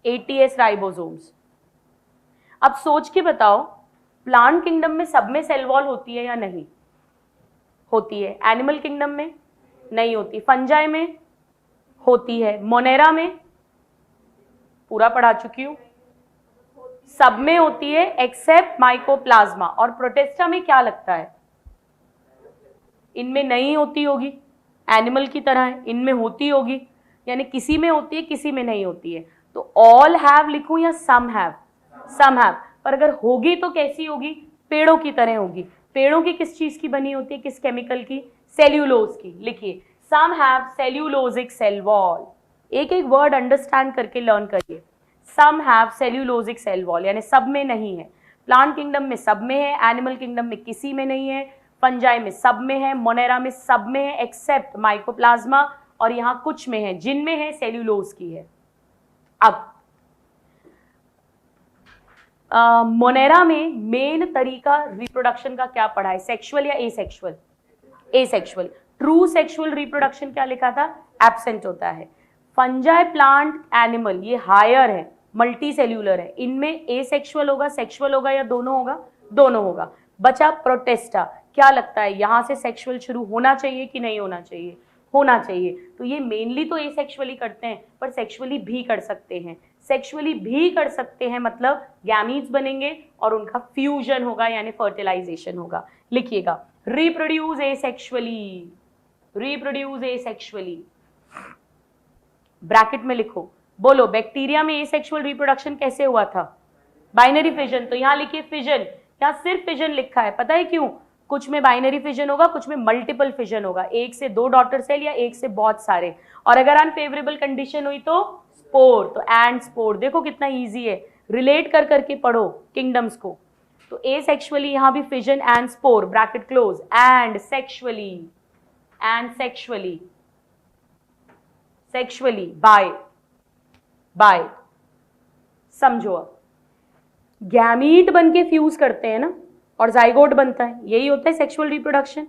80S राइबोसोम्स। अब सोच के बताओ प्लांट किंगडम में सब में सेल वॉल होती है या नहीं होती है। एनिमल किंगडम में नहीं होती, फंजाई में होती है, मोनेरा में पूरा पढ़ा चुकी हूं, सब में होती है एक्सेप्ट माइकोप्लाज्मा। और प्रोटेस्टा में क्या लगता है, इनमें नहीं होती होगी, एनिमल की तरह है, इनमें होती होगी, यानी किसी में होती है किसी में नहीं होती है। तो ऑल हैव लिखूं या सम हैव, सम हैव। पर अगर होगी तो कैसी होगी, पेड़ों की तरह होगी। पेड़ों की किस चीज की बनी होती है, किस केमिकल की, सेल्यूलोज की। लिखिए some have cellulosic cell wall. एक एक वर्ड अंडरस्टैंड करके लर्न करिए। Some have cellulosic cell wall, यानी सब में नहीं है। प्लांट किंगडम में सब में है, एनिमल किंगडम में किसी में नहीं है, फंजाई में सब में है, मोनेरा में सब में है एक्सेप्ट माइकोप्लाज्मा, और यहाँ कुछ में है जिनमें है सेल्यूलोज की है। अब मोनेरा में मेन तरीका रिप्रोडक्शन का क्या पढ़ा है, सेक्सुअल या asexual? Asexual. True sexual reproduction क्या लिखा था? एब्सेंट होता है। फंजाई, प्लांट, एनिमल ये हायर है, मल्टी सेल्यूलर है, इनमें एसेक्सुअल होगा, सेक्सुअल होगा या दोनों होगा? दोनों होगा। बचा प्रोटेस्टा, क्या लगता है यहां से सेक्सुअल शुरू होना चाहिए कि नहीं होना चाहिए? होना चाहिए। तो ये मेनली तो एसेक्सुअली करते हैं, पर सेक्सुअली भी कर सकते हैं। सेक्सुअली भी कर सकते हैं मतलब गैमीट्स बनेंगे और उनका फ्यूजन होगा यानी फर्टिलाइजेशन होगा। लिखिएगा, reproduce asexually, reproduce asexually, bracket में लिखो। बोलो, बैक्टीरिया में एसेक्सुअल रिप्रोडक्शन कैसे हुआ था? Binary fission. तो यहां लिखिए फिजन, यहां सिर्फ फिजन लिखा है, पता है क्यों? कुछ में बाइनरी फिजन होगा, कुछ में मल्टीपल फिजन होगा, एक से दो डॉटर सेल या एक से बहुत सारे। और अगर अनफेवरेबल कंडीशन हुई तो स्पोर, तो एंड स्पोर। देखो कितना इजी है, रिलेट कर करके पढ़ो किंगडम्स को। तो एसेक्सुअली यहां भी fission and spore, bracket close, and sexually, and sexually, sexually by, by. समझो, अब गैमीट बन के फ्यूज करते हैं ना और जाइगोट बनता है, यही होता है सेक्सुअल रिप्रोडक्शन।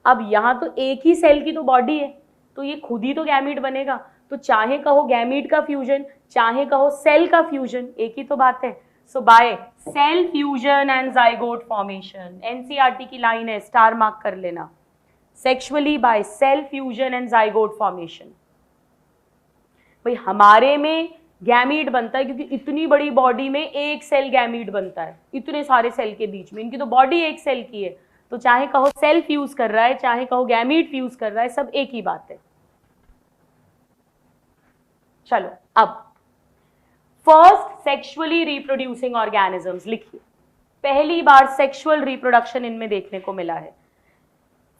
अब यहां तो एक ही सेल की तो बॉडी है, तो ये खुद ही तो गैमीट बनेगा। तो चाहे कहो गैमीट का फ्यूजन, चाहे कहो सेल का फ्यूजन, एक ही तो बात है। So by cell fusion and zygote formation, NCERT की लाइन है, स्टार मार्क कर लेना। Sexually by cell fusion and zygote formation. भाई हमारे में गैमीट बनता है क्योंकि इतनी बड़ी बॉडी में एक सेल गैमीट बनता है, इतने सारे सेल के बीच में, इनकी तो बॉडी एक सेल की है। तो चाहे कहो सेल फ्यूज कर रहा है, चाहे कहो गैमीट फ्यूज कर रहा है, सब एक ही बात है। चलो, अब फर्स्ट सेक्सुअली रिप्रोड्यूसिंग ऑर्गेनिजम्स लिखिए। पहली बार सेक्सुअल रिप्रोडक्शन इनमें देखने को मिला है।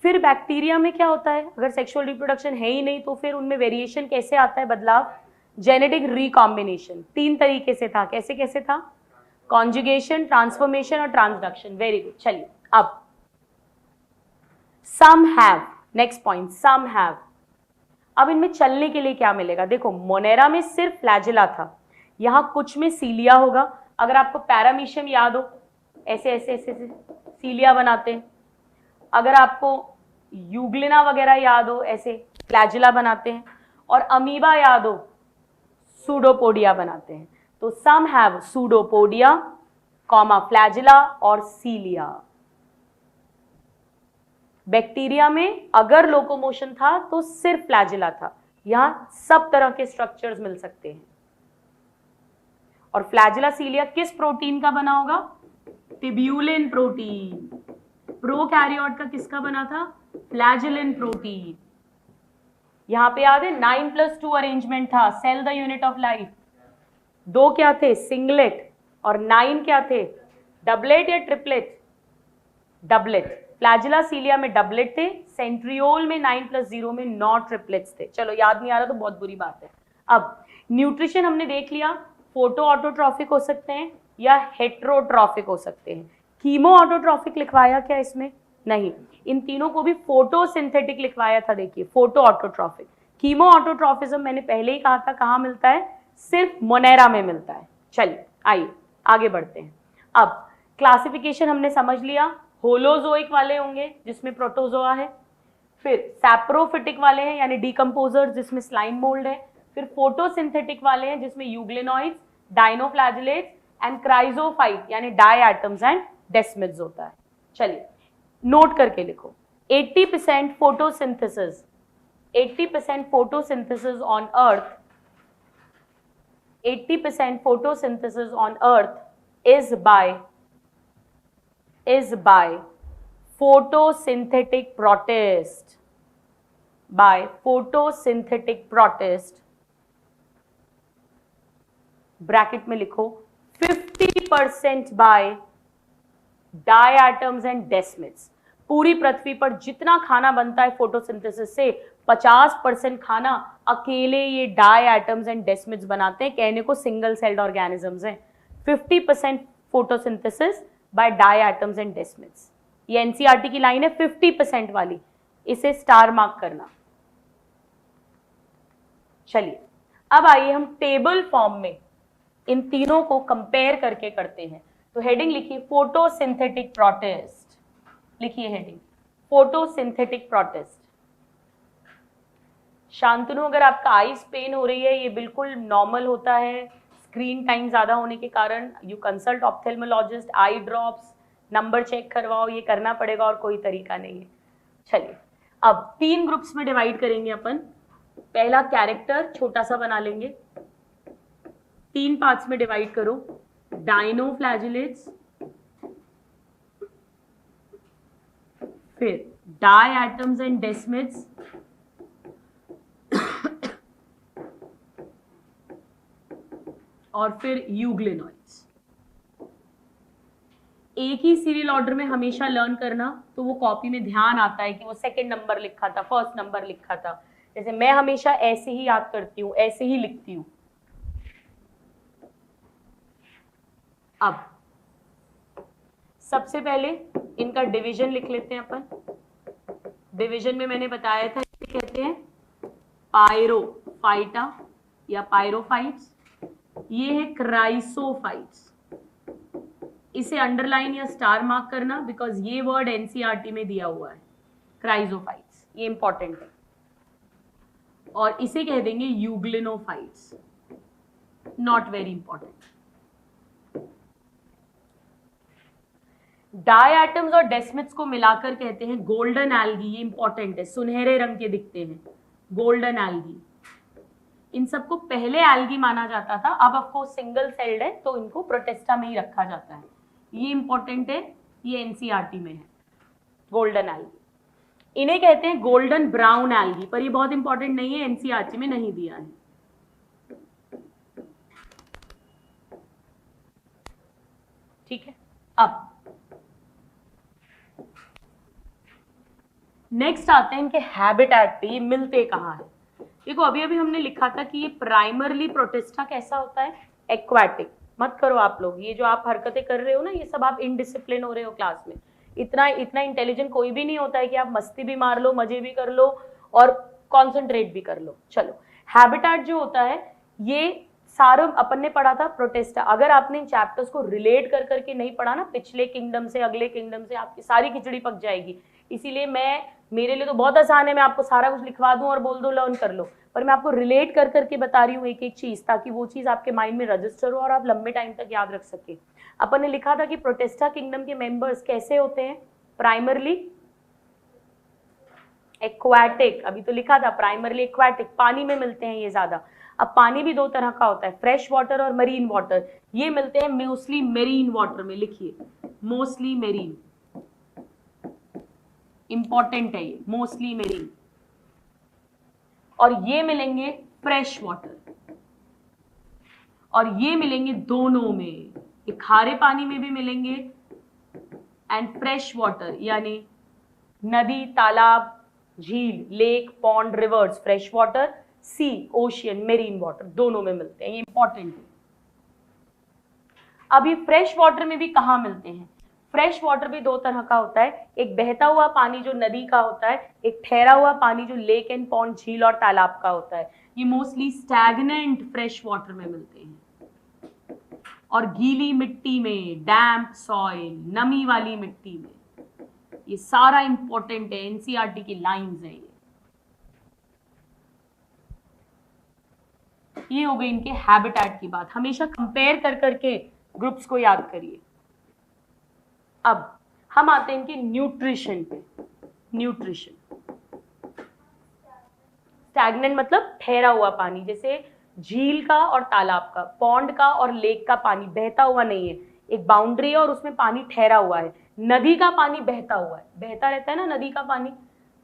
फिर बैक्टीरिया में क्या होता है, अगर सेक्सुअल रिप्रोडक्शन है ही नहीं तो फिर उनमें वेरिएशन कैसे आता है, बदलाव? Genetic recombination. तीन तरीके से था, कैसे कैसे था? कॉन्जुगेशन, ट्रांसफॉर्मेशन और ट्रांसडक्शन। Very good. चलिए, अब some have, next point, some have. अब इनमें चलने के लिए क्या मिलेगा? देखो, मोनेरा में सिर्फ फ्लैजिला था, यहां कुछ में सीलिया होगा। अगर आपको पैरामीशियम याद हो, ऐसे ऐसे ऐसे सीलिया बनाते हैं। अगर आपको यूग्लिना वगैरह याद हो, ऐसे फ्लैजिला बनाते हैं। और अमीबा याद हो, सूडोपोडिया बनाते हैं। तो some have pseudopodia, comma flagella और सीलिया। बैक्टीरिया में अगर लोकोमोशन था तो सिर्फ फ्लैजिला था, यहां सब तरह के स्ट्रक्चर्स मिल सकते हैं। और फ्लैजिला सीलिया किस प्रोटीन का बना होगा? Tubulin protein. प्रोकैरियोट का किसका बना था? Flagellin protein. यहां पे याद है 9+2 अरेंजमेंट था, cell the unit of life. दो क्या थे? सिंगलेट। और 9 क्या थे? डबलेट या ट्रिपलेट? डबलेट। फ्लैजिला सीलिया में डबलेट थे, सेंट्रियोल में 9+0 में 9 ट्रिपलेट्स थे। चलो, याद नहीं आ रहा तो बहुत बुरी बात है। अब न्यूट्रिशन हमने देख लिया, फोटो ऑटोट्रॉफिक हो सकते हैं या हेट्रोट्रॉफिक हो सकते हैं। कीमो ऑटोट्रॉफिक लिखवाया क्या इसमें? नहीं, इन तीनों को भी फोटोसिंथेटिक लिखवाया था। देखिए, फोटो ऑटोट्रॉफिक। कीमो ऑटोट्रॉफिज्म मैंने पहले ही कहा था कहाँ मिलता है? सिर्फ मोनेरा में मिलता है। चलिए, आइए आगे बढ़ते हैं। अब क्लासिफिकेशन हमने समझ लिया, होलोजोइक वाले होंगे जिसमें प्रोटोजोआ है, फिर सैप्रोफिटिक वाले हैं यानी डीकम्पोजर्स जिसमें स्लाइम मोल्ड है, फिर फोटोसिंथेटिक वाले हैं जिसमें यूग्लिनॉइड्स, डाइनोफ्लैजिलेट्स एंड क्राइजोफाइट यानी डायटम्स एंड डेस्मिड्स होता है। चलिए, नोट करके लिखो, 80% photosynthesis, 80% photosynthesis on earth, 80% photosynthesis on earth is by photosynthetic protist, by photosynthetic protist। Bracket में लिखो 50% by डायटम्स एंड डेस्मिड्स। पूरी पृथ्वी पर जितना खाना बनता है फोटोसिंथेसिस से 50% खाना अकेले ये डायटम्स एंड डेस्मिड्स बनाते हैं। कहने को सिंगल सेल्ड ऑर्गेनिजम्स हैं। 50% photosynthesis by diatoms and desmids. ये एनसीईआरटी की लाइन है 50% वाली, इसे स्टार मार्क करना। चलिए, अब आइए हम टेबल फॉर्म में इन तीनों को कंपेयर करके करते हैं। तो हेडिंग लिखिए फोटोसिंथेटिक प्रोटेस्ट, लिखिए हेडिंग फोटोसिंथेटिक प्रोटेस्ट। शांतनु, अगर आपका आईज पेन हो रही है, ये बिल्कुल नॉर्मल होता है, स्क्रीन टाइम ज्यादा होने के कारण। You consult ophthalmologist, eye drops, number check करवाओ, ये करना पड़ेगा और कोई तरीका नहीं है। चलिए अब 3 ग्रुप्स में डिवाइड करेंगे अपन। पहला कैरेक्टर छोटा सा बना लेंगे, 3 पार्ट्स में डिवाइड करो, डायनोफ्लैजिलेट्स, फिर डायटम्स एंड डेस्मिड्स, और फिर यूग्लिनॉइड्स। एक ही सीरियल ऑर्डर में हमेशा लर्न करना, तो वो कॉपी में ध्यान आता है कि वो सेकंड नंबर लिखा था, फर्स्ट नंबर लिखा था। जैसे मैं हमेशा ऐसे ही याद करती हूं, ऐसे ही लिखती हूं। अब सबसे पहले इनका डिवीजन लिख लेते हैं अपन। डिवीजन में मैंने बताया था, कहते हैं पायरोफाइटा या पायरोफाइट्स, ये है क्राइसोफाइट्स। इसे अंडरलाइन या स्टार मार्क करना, बिकॉज ये वर्ड एनसीईआरटी में दिया हुआ है, क्राइसोफाइट्स, ये इंपॉर्टेंट है। और इसे कह देंगे यूग्लिनोफाइट्स, नॉट वेरी इंपॉर्टेंट। डायटम्स और डेस्मिड्स को मिलाकर कहते हैं गोल्डन एल्गी, ये इंपॉर्टेंट है, सुनहरे रंग के दिखते हैं, गोल्डन एल्गी। इन सबको पहले एल्गी माना जाता था, अब ऑफकोर्स सिंगल सेल्ड है तो इनको प्रोटेस्टा में ही रखा जाता है। ये इंपॉर्टेंट है, ये एनसीईआरटी में है, गोल्डन एल्गी। इन्हें कहते हैं गोल्डन ब्राउन एल्गी, पर ये बहुत इंपॉर्टेंट नहीं है, एनसीईआरटी में नहीं दिया है। ठीक है, अब नेक्स्ट आते हैं इनके हैबिटेट पे, ये मिलते कहाँ है। देखो अभी अभी हमने लिखा था कि ये प्राइमरली प्रोटेस्टा कैसा होता है, एक्वाटिक। मत करो आप लोग, ये जो आप हरकतें कर रहे हो ना, ये सब आप इनडिसिप्लिन हो रहे हो क्लास में। इतना इंटेलिजेंट कोई भी नहीं होता है कि आप मस्ती भी मार लो, मजे भी कर लो और कॉन्सेंट्रेट भी कर लो। चलो, हैबिटेट जो होता है, ये सारा अपन ने पढ़ा था प्रोटेस्टा। अगर आपने इन चैप्टर्स को रिलेट कर करके नहीं पढ़ा ना, पिछले किंगडम से अगले किंगडम से, आपकी सारी खिचड़ी पक जाएगी। इसीलिए मेरे लिए तो बहुत आसान है, मैं आपको सारा कुछ लिखवा दूं और बोल दो लर्न कर लो, पर मैं आपको रिलेट कर करके बता रही हूँ एक एक चीज, ताकि वो चीज आपके माइंड में रजिस्टर हो और आप लंबे टाइम तक याद रख सके। अपन ने लिखा था कि प्रोटेस्टा किंगडम के मेंबर्स कैसे होते हैं, प्राइमरली एक्वाटिक। अभी तो लिखा था प्राइमरली एक्वाटिक, पानी में मिलते हैं ये ज्यादा। अब पानी भी 2 तरह का होता है, फ्रेश वाटर और मरीन वाटर। ये मिलते हैं मोस्टली मेरीन वाटर में, लिखिए मोस्टली मेरीन, इंपॉर्टेंट है ये, मोस्टली मेरीन। और ये मिलेंगे फ्रेश वाटर, और ये मिलेंगे दोनों में, ये खारे पानी में भी मिलेंगे एंड फ्रेश वाटर, यानी नदी, तालाब, झील, lake, pond, rivers, fresh water, sea, ocean, marine water, दोनों में मिलते हैं, ये इंपॉर्टेंट है। अब ये फ्रेश वाटर में भी कहाँ मिलते हैं, फ्रेश वाटर भी 2 तरह का होता है, एक बहता हुआ पानी जो नदी का होता है, एक ठहरा हुआ पानी जो लेक एंड पॉन्ड, झील और तालाब का होता है। ये मोस्टली स्टैग्नेंट फ्रेश वाटर में मिलते हैं, और गीली मिट्टी में, डैम्प सॉइल, नमी वाली मिट्टी में, ये सारा इंपॉर्टेंट है, एनसीईआरटी की लाइंस है ये हो गई इनके हैबिटेट की बात। हमेशा कंपेयर कर करके ग्रुप्स को याद करिए। अब हम आते हैं इनके न्यूट्रिशन पे। न्यूट्रिशन, स्टैग्नेंट मतलब ठहरा हुआ पानी, जैसे झील का और तालाब का, पॉन्ड का और लेक का पानी बहता हुआ नहीं है, एक बाउंड्री है और उसमें पानी ठहरा हुआ है। नदी का पानी बहता हुआ है, बहता रहता है ना नदी का पानी,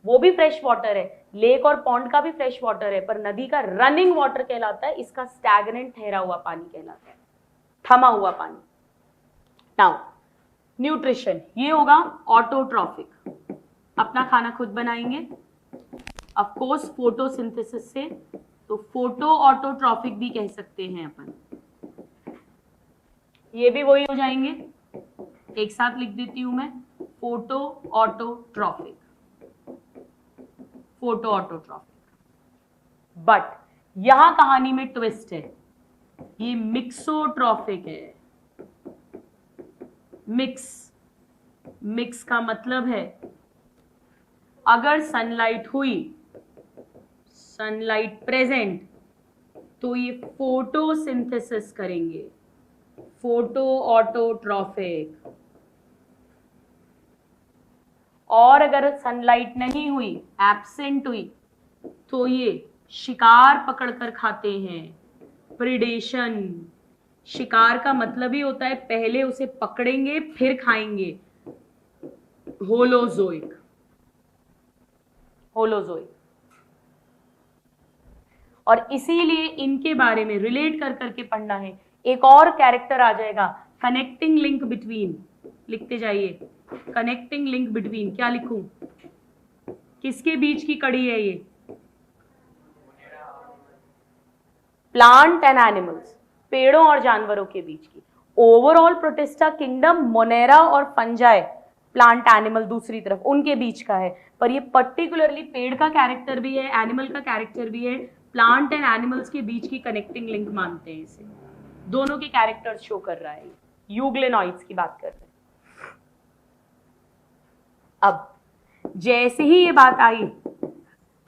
वो भी फ्रेश वाटर है। लेक और पॉन्ड का भी फ्रेश वाटर है, पर नदी का रनिंग वाटर कहलाता है, इसका स्टैग्नेंट ठहरा हुआ पानी कहलाता है, थमा हुआ पानी। नाउ न्यूट्रिशन, ये होगा ऑटोट्रॉफिक, अपना खाना खुद बनाएंगे, ऑफ कोर्स फोटोसिंथेसिस से, तो फोटो ऑटोट्रॉफिक भी कह सकते हैं अपन। ये भी वही हो जाएंगे, एक साथ लिख देती हूं मैं, photo autotrophic, photo autotrophic. But यहां कहानी में ट्विस्ट है, ये मिक्सोट्रॉफिक है। मिक्स का मतलब है अगर सनलाइट हुई, सनलाइट प्रेजेंट, तो ये फोटोसिंथेसिस करेंगे, फोटो ऑटोट्रॉफिक। और अगर सनलाइट नहीं हुई, एब्सेंट हुई, तो ये शिकार पकड़कर खाते हैं, प्रिडेशन। शिकार का मतलब ही होता है पहले उसे पकड़ेंगे फिर खाएंगे, होलोजोइक। और इसीलिए इनके बारे में रिलेट कर करके पढ़ना है। एक और कैरेक्टर आ जाएगा, कनेक्टिंग लिंक बिटवीन, लिखते जाइए। कनेक्टिंग लिंक बिटवीन, क्या लिखूं, किसके बीच की कड़ी है ये? प्लांट एंड एनिमल्स, पेड़ों और जानवरों के बीच की। ओवरऑल प्रोटिस्टा किंगडम मोनेरा और फंजाई, प्लांट एनिमल दूसरी तरफ, उनके बीच का है। पर ये पर्टिकुलरली पेड़ का कैरेक्टर भी है, एनिमल का कैरेक्टर भी है, प्लांट एंड एनिमल्स के बीच की कनेक्टिंग लिंक मानते हैं इसे। दोनों के कैरेक्टर्स शो कर रहा है। यूग्लेनॉइड्स की बात कर रहे हैं। अब जैसे ही ये बात आई,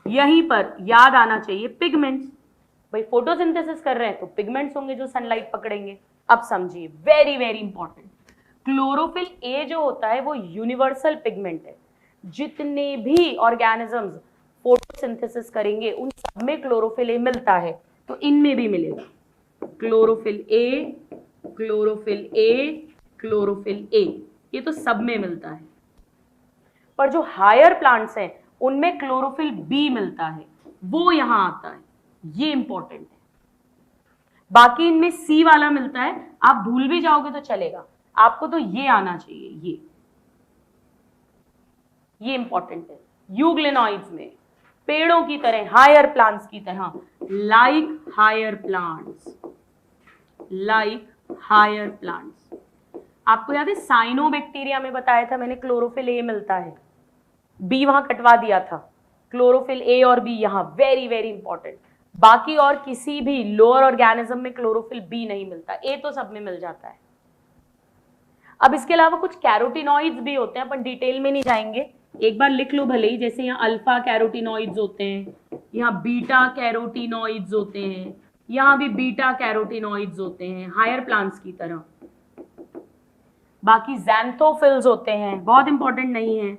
यहीं पर याद आना चाहिए पिगमेंट्स। भाई फोटोसिंथेसिस कर रहे हैं तो पिगमेंट्स होंगे जो सनलाइट पकड़ेंगे। अब समझिए, very very important, chlorophyll A जो होता है वो यूनिवर्सल पिगमेंट है। जितने भी ऑर्गेनिजम्स फोटोसिंथेसिस करेंगे उन सब में क्लोरोफिल ए मिलता है, तो इनमें भी मिलेगा chlorophyll A, chlorophyll A, chlorophyll A, ये तो सब में मिलता है। पर जो हायर प्लांट्स हैं उनमें क्लोरोफिल बी मिलता है, वो यहां आता है, ये इंपॉर्टेंट है। बाकी इनमें सी वाला मिलता है, आप भूल भी जाओगे तो चलेगा, आपको तो ये आना चाहिए, ये इंपॉर्टेंट है। यूग्लेनॉइड्स में पेड़ों की तरह, हायर प्लांट्स की तरह, like higher plants, like higher plants. आपको याद है साइनोबैक्टीरिया में बताया था मैंने, क्लोरोफिल ए मिलता है, बी वहां कटवा दिया था, क्लोरोफिल ए और बी यहां, वेरी वेरी इंपॉर्टेंट। बाकी और किसी भी लोअर ऑर्गेनिज्म में क्लोरोफिल बी नहीं मिलता, ए तो सब में मिल जाता है। अब इसके अलावा कुछ कैरोटिनॉइड्स भी होते हैं, अपन डिटेल में नहीं जाएंगे, एक बार लिख लो भले ही। जैसे यहाँ अल्फा कैरोटिनॉइड्स होते हैं, यहाँ बीटा कैरोटिनॉइड्स होते हैं, यहाँ भी बीटा कैरोटिनॉइड्स होते हैं, हायर प्लांट्स की तरह। बाकी ज़ैंथोफिल्स होते हैं, बहुत इंपॉर्टेंट नहीं है।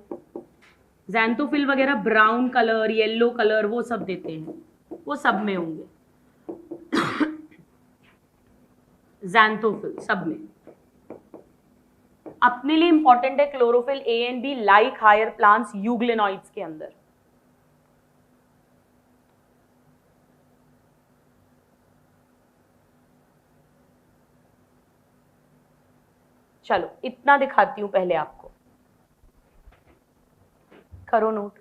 ज़ैंथोफिल वगैरह ब्राउन कलर, येलो कलर, वो सब देते हैं, वो सब में होंगे। ज़ैंथोफिल सब में। अपने लिए इंपॉर्टेंट है chlorophyll A and B, like higher plants, euglenoids के अंदर। चलो इतना दिखाती हूं पहले आपको, करो नोट।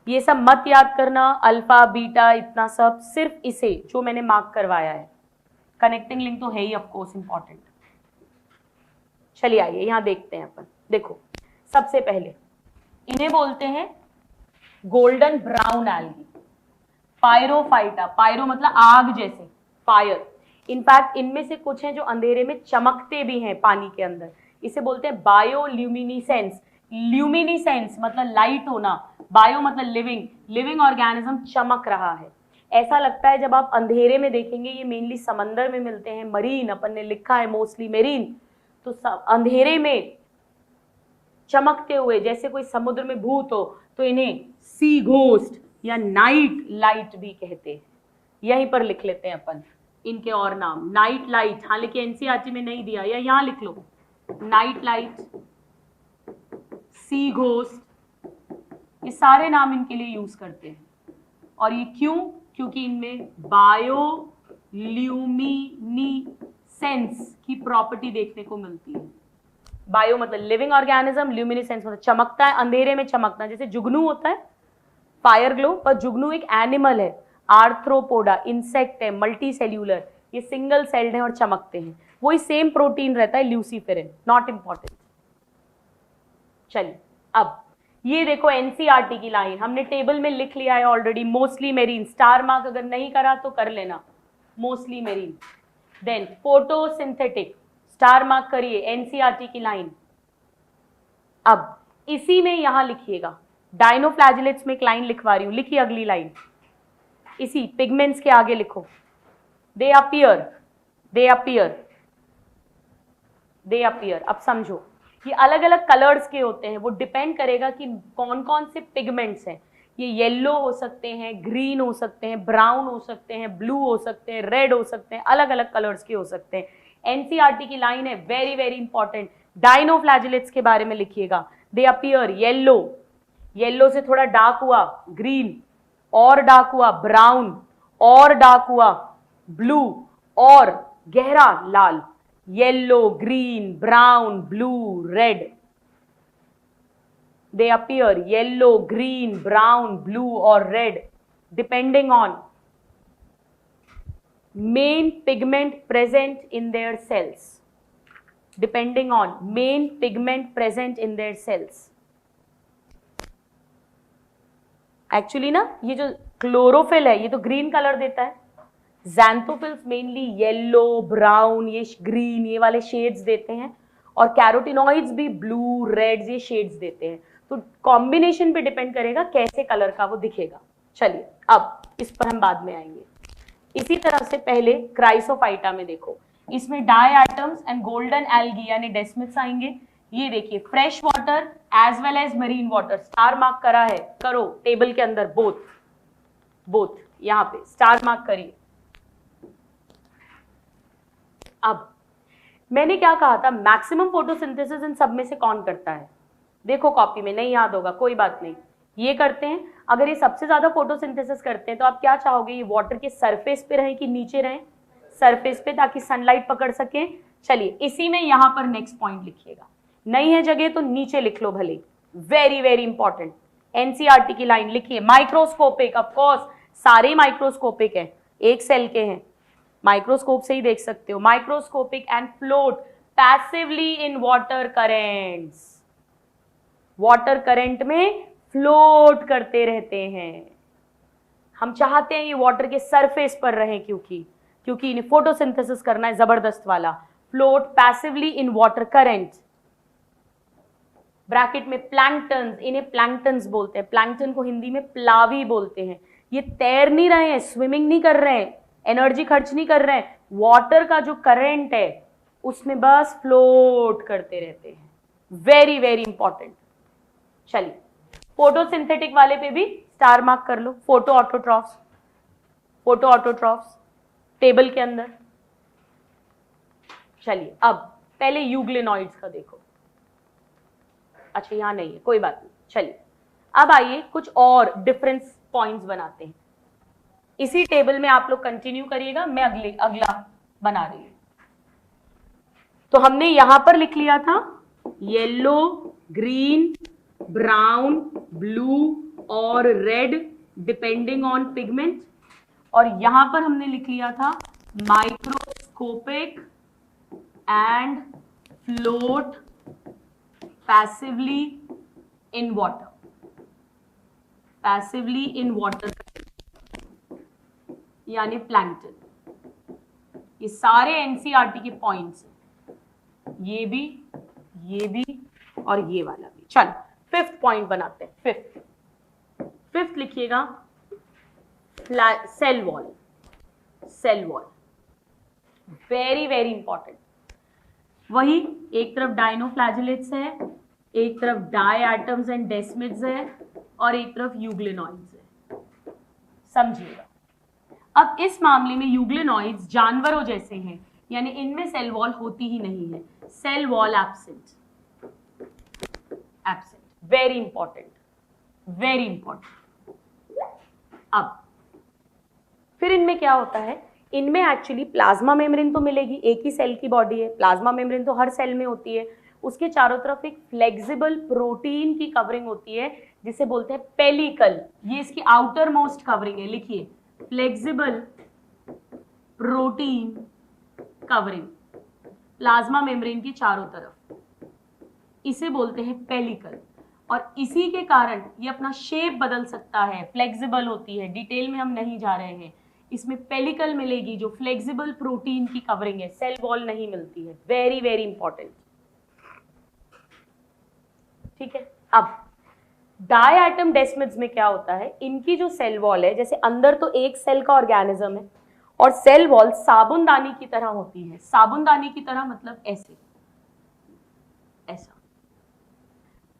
ये सब मत याद करना, अल्फा बीटा इतना सब, सिर्फ इसे जो मैंने मार्क करवाया है। कनेक्टिंग लिंक तो है ही ऑफ कोर्स इंपॉर्टेंट। चलिए आइए यहां देखते हैं अपन। देखो सबसे पहले इन्हें बोलते हैं गोल्डन ब्राउन एल्गी, पायरोफाइटा। पायरो मतलब आग जैसे, फायर। इनफैक्ट इनमें से कुछ हैं जो अंधेरे में चमकते भी हैं पानी के अंदर, इसे बोलते हैं बायोल्यूमिनिसेंस। ल्यूमिनिसेंस मतलब लाइट होना, बायो मतलब लिविंग, लिविंग ऑर्गेनिज्म चमक रहा है। ऐसा लगता है जब आप अंधेरे में देखेंगे, ये मेनली समंदर में मिलते हैं, मरीन अपन ने लिखा है मोस्टली मेरीन, तो अंधेरे में चमकते हुए जैसे कोई समुद्र में भूत हो, तो इन्हें सी घोस्ट या नाइट लाइट भी कहते हैं। यहीं पर लिख लेते हैं अपन इनके और नाम, नाइट लाइट। हाँ लेकिन एनसीईआरटी में नहीं दिया, या यहां लिख लो, नाइट लाइट, सी घोस्ट, ये सारे नाम इनके लिए यूज करते हैं। और ये क्यों? क्योंकि इनमें बायोल्यूमिनिसेंस की प्रॉपर्टी देखने को मिलती है। बायो मतलब लिविंग ऑर्गेनिज्म, ल्यूमिनिसेंस मतलब चमकता है, अंधेरे में चमकना। जैसे जुगनू होता है फायर ग्लो, पर जुगनू एक एनिमल है, आर्थ्रोपोडा, इंसेक्ट है, मल्टी सेल्यूलर, ये सिंगल सेल्ड है और चमकते हैं। वही सेम प्रोटीन रहता है ल्यूसीफेरिन, नॉट इंपॉर्टेंट। चलिए अब ये देखो एनसीईआरटी की लाइन हमने टेबल में लिख लिया है already, mostly marine, star mark अगर नहीं करा तो कर लेना, mostly marine. Then photosynthetic, star mark करिए, एनसीईआरटी की लाइन। अब इसी में यहां लिखिएगा, डायनोफ्लैजिलेट्स में एक लाइन लिखवा रही हूं, लिखिए अगली लाइन, इसी पिगमेंट्स के आगे लिखो, दे अपीयर, दे अपीयर, दे अपीयर। अब समझो ये अलग अलग कलर्स के होते हैं, वो डिपेंड करेगा कि कौन कौन से पिगमेंट्स हैं। ये येलो हो सकते हैं, ग्रीन हो सकते हैं, ब्राउन हो सकते हैं, ब्लू हो सकते हैं, रेड हो सकते हैं, अलग अलग कलर्स के हो सकते हैं। एनसीईआरटी की लाइन है, वेरी वेरी इंपॉर्टेंट। डायनोफ्लैजिलेट्स के बारे में लिखिएगा, दे अपीयर येलो, येलो से थोड़ा डार्क हुआ ग्रीन, और डार्क हुआ ब्राउन, और डार्क हुआ ब्लू, और गहरा लाल, yellow, green, brown, blue, red. They appear yellow, green, brown, blue or red depending on main pigment present in their cells, depending on main pigment present in their cells. Actually ना ये जो chlorophyll है ये तो green colour देता है, ज़ैंथोफिल्स mainly yellow, brown, ये green, ये वाले शेड्स देते हैं, और कैरोटिनॉइड्स भी ब्लू, रेड्स, ये शेड्स देते हैं। तो कॉम्बिनेशन पे डिपेंड करेगा कैसे कलर का वो दिखेगा। चलिए अब इस पर हम बाद में आएंगे। इसी तरह से पहले क्राइसोफाइटा में देखो, इसमें diatoms and golden algae यानी डेस्मिथ्स आएंगे। ये देखिए fresh water as well as marine water, star mark करा है, करो टेबल के अंदर, बोथ बोथ यहां पे स्टार मार्क करिए। अब मैंने क्या कहा था, मैक्सिमम फोटोसिंथेसिस इन सब में से कौन करता है? देखो कॉपी में नहीं याद होगा, कोई बात नहीं, ये करते हैं। अगर ये सबसे ज्यादा फोटोसिंथेसिस करते हैं तो आप क्या चाहोगे, ये वाटर के सरफेस पे रहें कि नीचे रहें? सरफेस पे, ताकि सनलाइट पकड़ सके। चलिए इसी में यहां पर नेक्स्ट पॉइंट लिखिएगा, नहीं है जगह तो नीचे लिख लो भले, वेरी वेरी इंपॉर्टेंट। एनसीईआरटी की लाइन लिखिए, माइक्रोस्कोपिक, ऑफ कोर्स सारे माइक्रोस्कोपिक है, एक सेल के हैं, माइक्रोस्कोप से ही देख सकते हो। Microscopic and float passively in water currents, water current में फ्लोट करते रहते हैं। हम चाहते हैं ये वाटर के सरफेस पर रहें, क्योंकि इन्हें फोटोसिंथेसिस करना है जबरदस्त वाला। Float passively in water current, bracket में प्लैंक्टन्स, इन्हें प्लैंक्टन्स बोलते हैं, प्लैंक्टन को हिंदी में प्लावी बोलते हैं। ये तैर नहीं रहे हैं, स्विमिंग नहीं कर रहे हैं, एनर्जी खर्च नहीं कर रहे हैं, वाटर का जो करंट है उसमें बस फ्लोट करते रहते हैं, वेरी वेरी इंपॉर्टेंट। चलिए फोटोसिंथेटिक वाले पे भी स्टार मार्क कर लो, photoautotrophs, photoautotrophs table के अंदर। चलिए अब पहले यूग्लिनॉइड्स का देखो, अच्छा यहां नहीं है, कोई बात नहीं। चलिए अब आइए कुछ और डिफरेंस पॉइंट्स बनाते हैं। इसी टेबल में आप लोग कंटिन्यू करिएगा, मैं अगला बना रही हूं। तो हमने यहां पर लिख लिया था येलो, ग्रीन, ब्राउन, ब्लू और रेड डिपेंडिंग ऑन पिगमेंट, और यहां पर हमने लिख लिया था microscopic and float passively in water, passively in water यानी प्लैंक्टन। ये सारे एनसीईआरटी के पॉइंट्स हैं, ये भी और ये वाला भी। चलो फिफ्थ पॉइंट बनाते हैं। फिफ्थ लिखिएगा cell wall, cell wall very very important. वही एक तरफ डायनोफ्लैजिलेट्स है, एक तरफ डाई एटम्स एंड डेस्मिड्स है, और एक तरफ यूग्लिनॉइड्स है, समझिएगा। अब इस मामले में यूग्लिनॉइड्स जानवरों जैसे हैं, यानी इनमें सेल वॉल होती ही नहीं है, cell wall absent, absent, very important, very important. अब फिर इनमें क्या होता है, इनमें एक्चुअली प्लाज्मा मेम्ब्रेन तो मिलेगी, एक ही सेल की बॉडी है, प्लाज्मा मेम्ब्रेन तो हर सेल में होती है, उसके चारों तरफ एक फ्लेक्सिबल प्रोटीन की कवरिंग होती है जिसे बोलते हैं पेलिकल, ये इसकी आउटर मोस्ट कवरिंग है, लिखिए flexible protein covering plasma membrane के चारों तरफ, इसे बोलते हैं पेलिकल। और इसी के कारण ये अपना शेप बदल सकता है, फ्लेक्सिबल होती है, डिटेल में हम नहीं जा रहे हैं। इसमें पेलिकल मिलेगी जो फ्लेक्सिबल प्रोटीन की कवरिंग है, सेल वॉल नहीं मिलती है, वेरी वेरी इंपॉर्टेंट। ठीक है, अब डायएटम डेस्मिड्स में क्या होता है, इनकी जो सेल वॉल है, जैसे अंदर तो एक सेल का ऑर्गेनिज्म है और सेल वॉल साबुनदानी की तरह होती है। साबुनदानी की तरह मतलब ऐसे, ऐसा।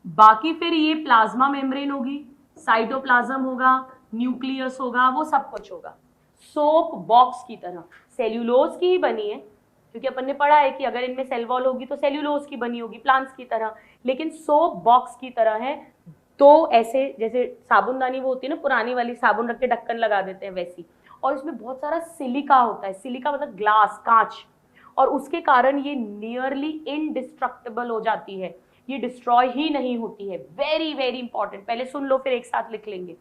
बाकी फिर ये प्लाज्मा मेम्ब्रेन होगी, साइटोप्लाज्म होगा, न्यूक्लियस होगा, वो सब कुछ होगा। सोप बॉक्स की तरह, सेल्यूलोज की ही बनी है, क्योंकि अपन ने पढ़ा है कि अगर इनमें सेल वॉल होगी तो सेल्यूलोज की बनी होगी, प्लांट्स की तरह, लेकिन सोप बॉक्स की तरह है। तो ऐसे जैसे साबुनदानी वो होती है ना, पुरानी वाली साबुन रख के ढक्कन लगा देते हैं वैसी, और इसमें बहुत सारा सिलिका होता है। सिलिका मतलब ग्लास, कांच, और उसके कारण ये नियरली इनडिस्ट्रक्टेबल हो जाती है, ये डिस्ट्रॉय ही नहीं होती है। वेरी वेरी इंपॉर्टेंट, पहले सुन लो फिर एक साथ लिख लेंगे।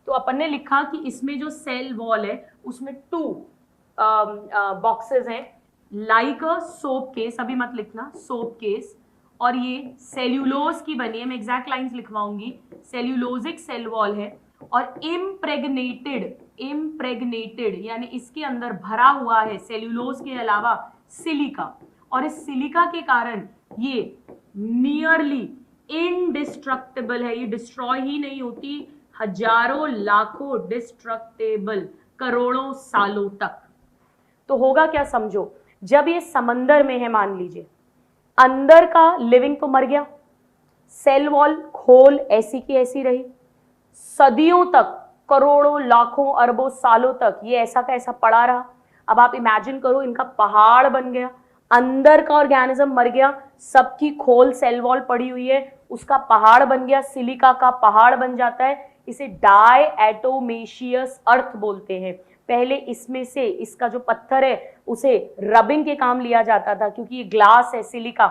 तो अपन ने लिखा कि इसमें जो सेल वॉल है उसमें 2 बॉक्सेस हैं, लाइक अ सोप केस, अभी मत लिखना, सोप केस, और ये सेल्यूलोज की बनी है, मैं एग्जैक्ट लाइंस लिखवाऊंगी, सेल्यूलोजिक सेल वॉल है, और इम्प्रेग्नेटेड यानी इसके अंदर भरा हुआ है सेल्यूलोज के अलावा सिलिका, और इस सिलिका के कारण ये नियरली इनडिस्ट्रक्टेबल है, ये डिस्ट्रॉय ही नहीं होती, हजारों लाखों डिस्ट्रक्टेबल, करोड़ों सालों तक। तो होगा क्या समझो, जब ये समंदर में है मान लीजिए, अंदर का लिविंग तो मर गया, सेल वॉल खोल ऐसी की ऐसी रही, सदियों तक, करोड़ों लाखों अरबों सालों तक ये ऐसा का ऐसा पड़ा रहा। अब आप इमेजिन करो, इनका पहाड़ बन गया, अंदर का ऑर्गेनिज्म मर गया, सबकी खोल सेल वॉल पड़ी हुई है, उसका पहाड़ बन गया, सिलिका का पहाड़ बन जाता है। इसे डायएटोमेशियस अर्थ बोलते हैं। पहले इसमें से इसका जो पत्थर है उसे रबिंग के काम लिया जाता था, क्योंकि ये ग्लास है, सिलिका।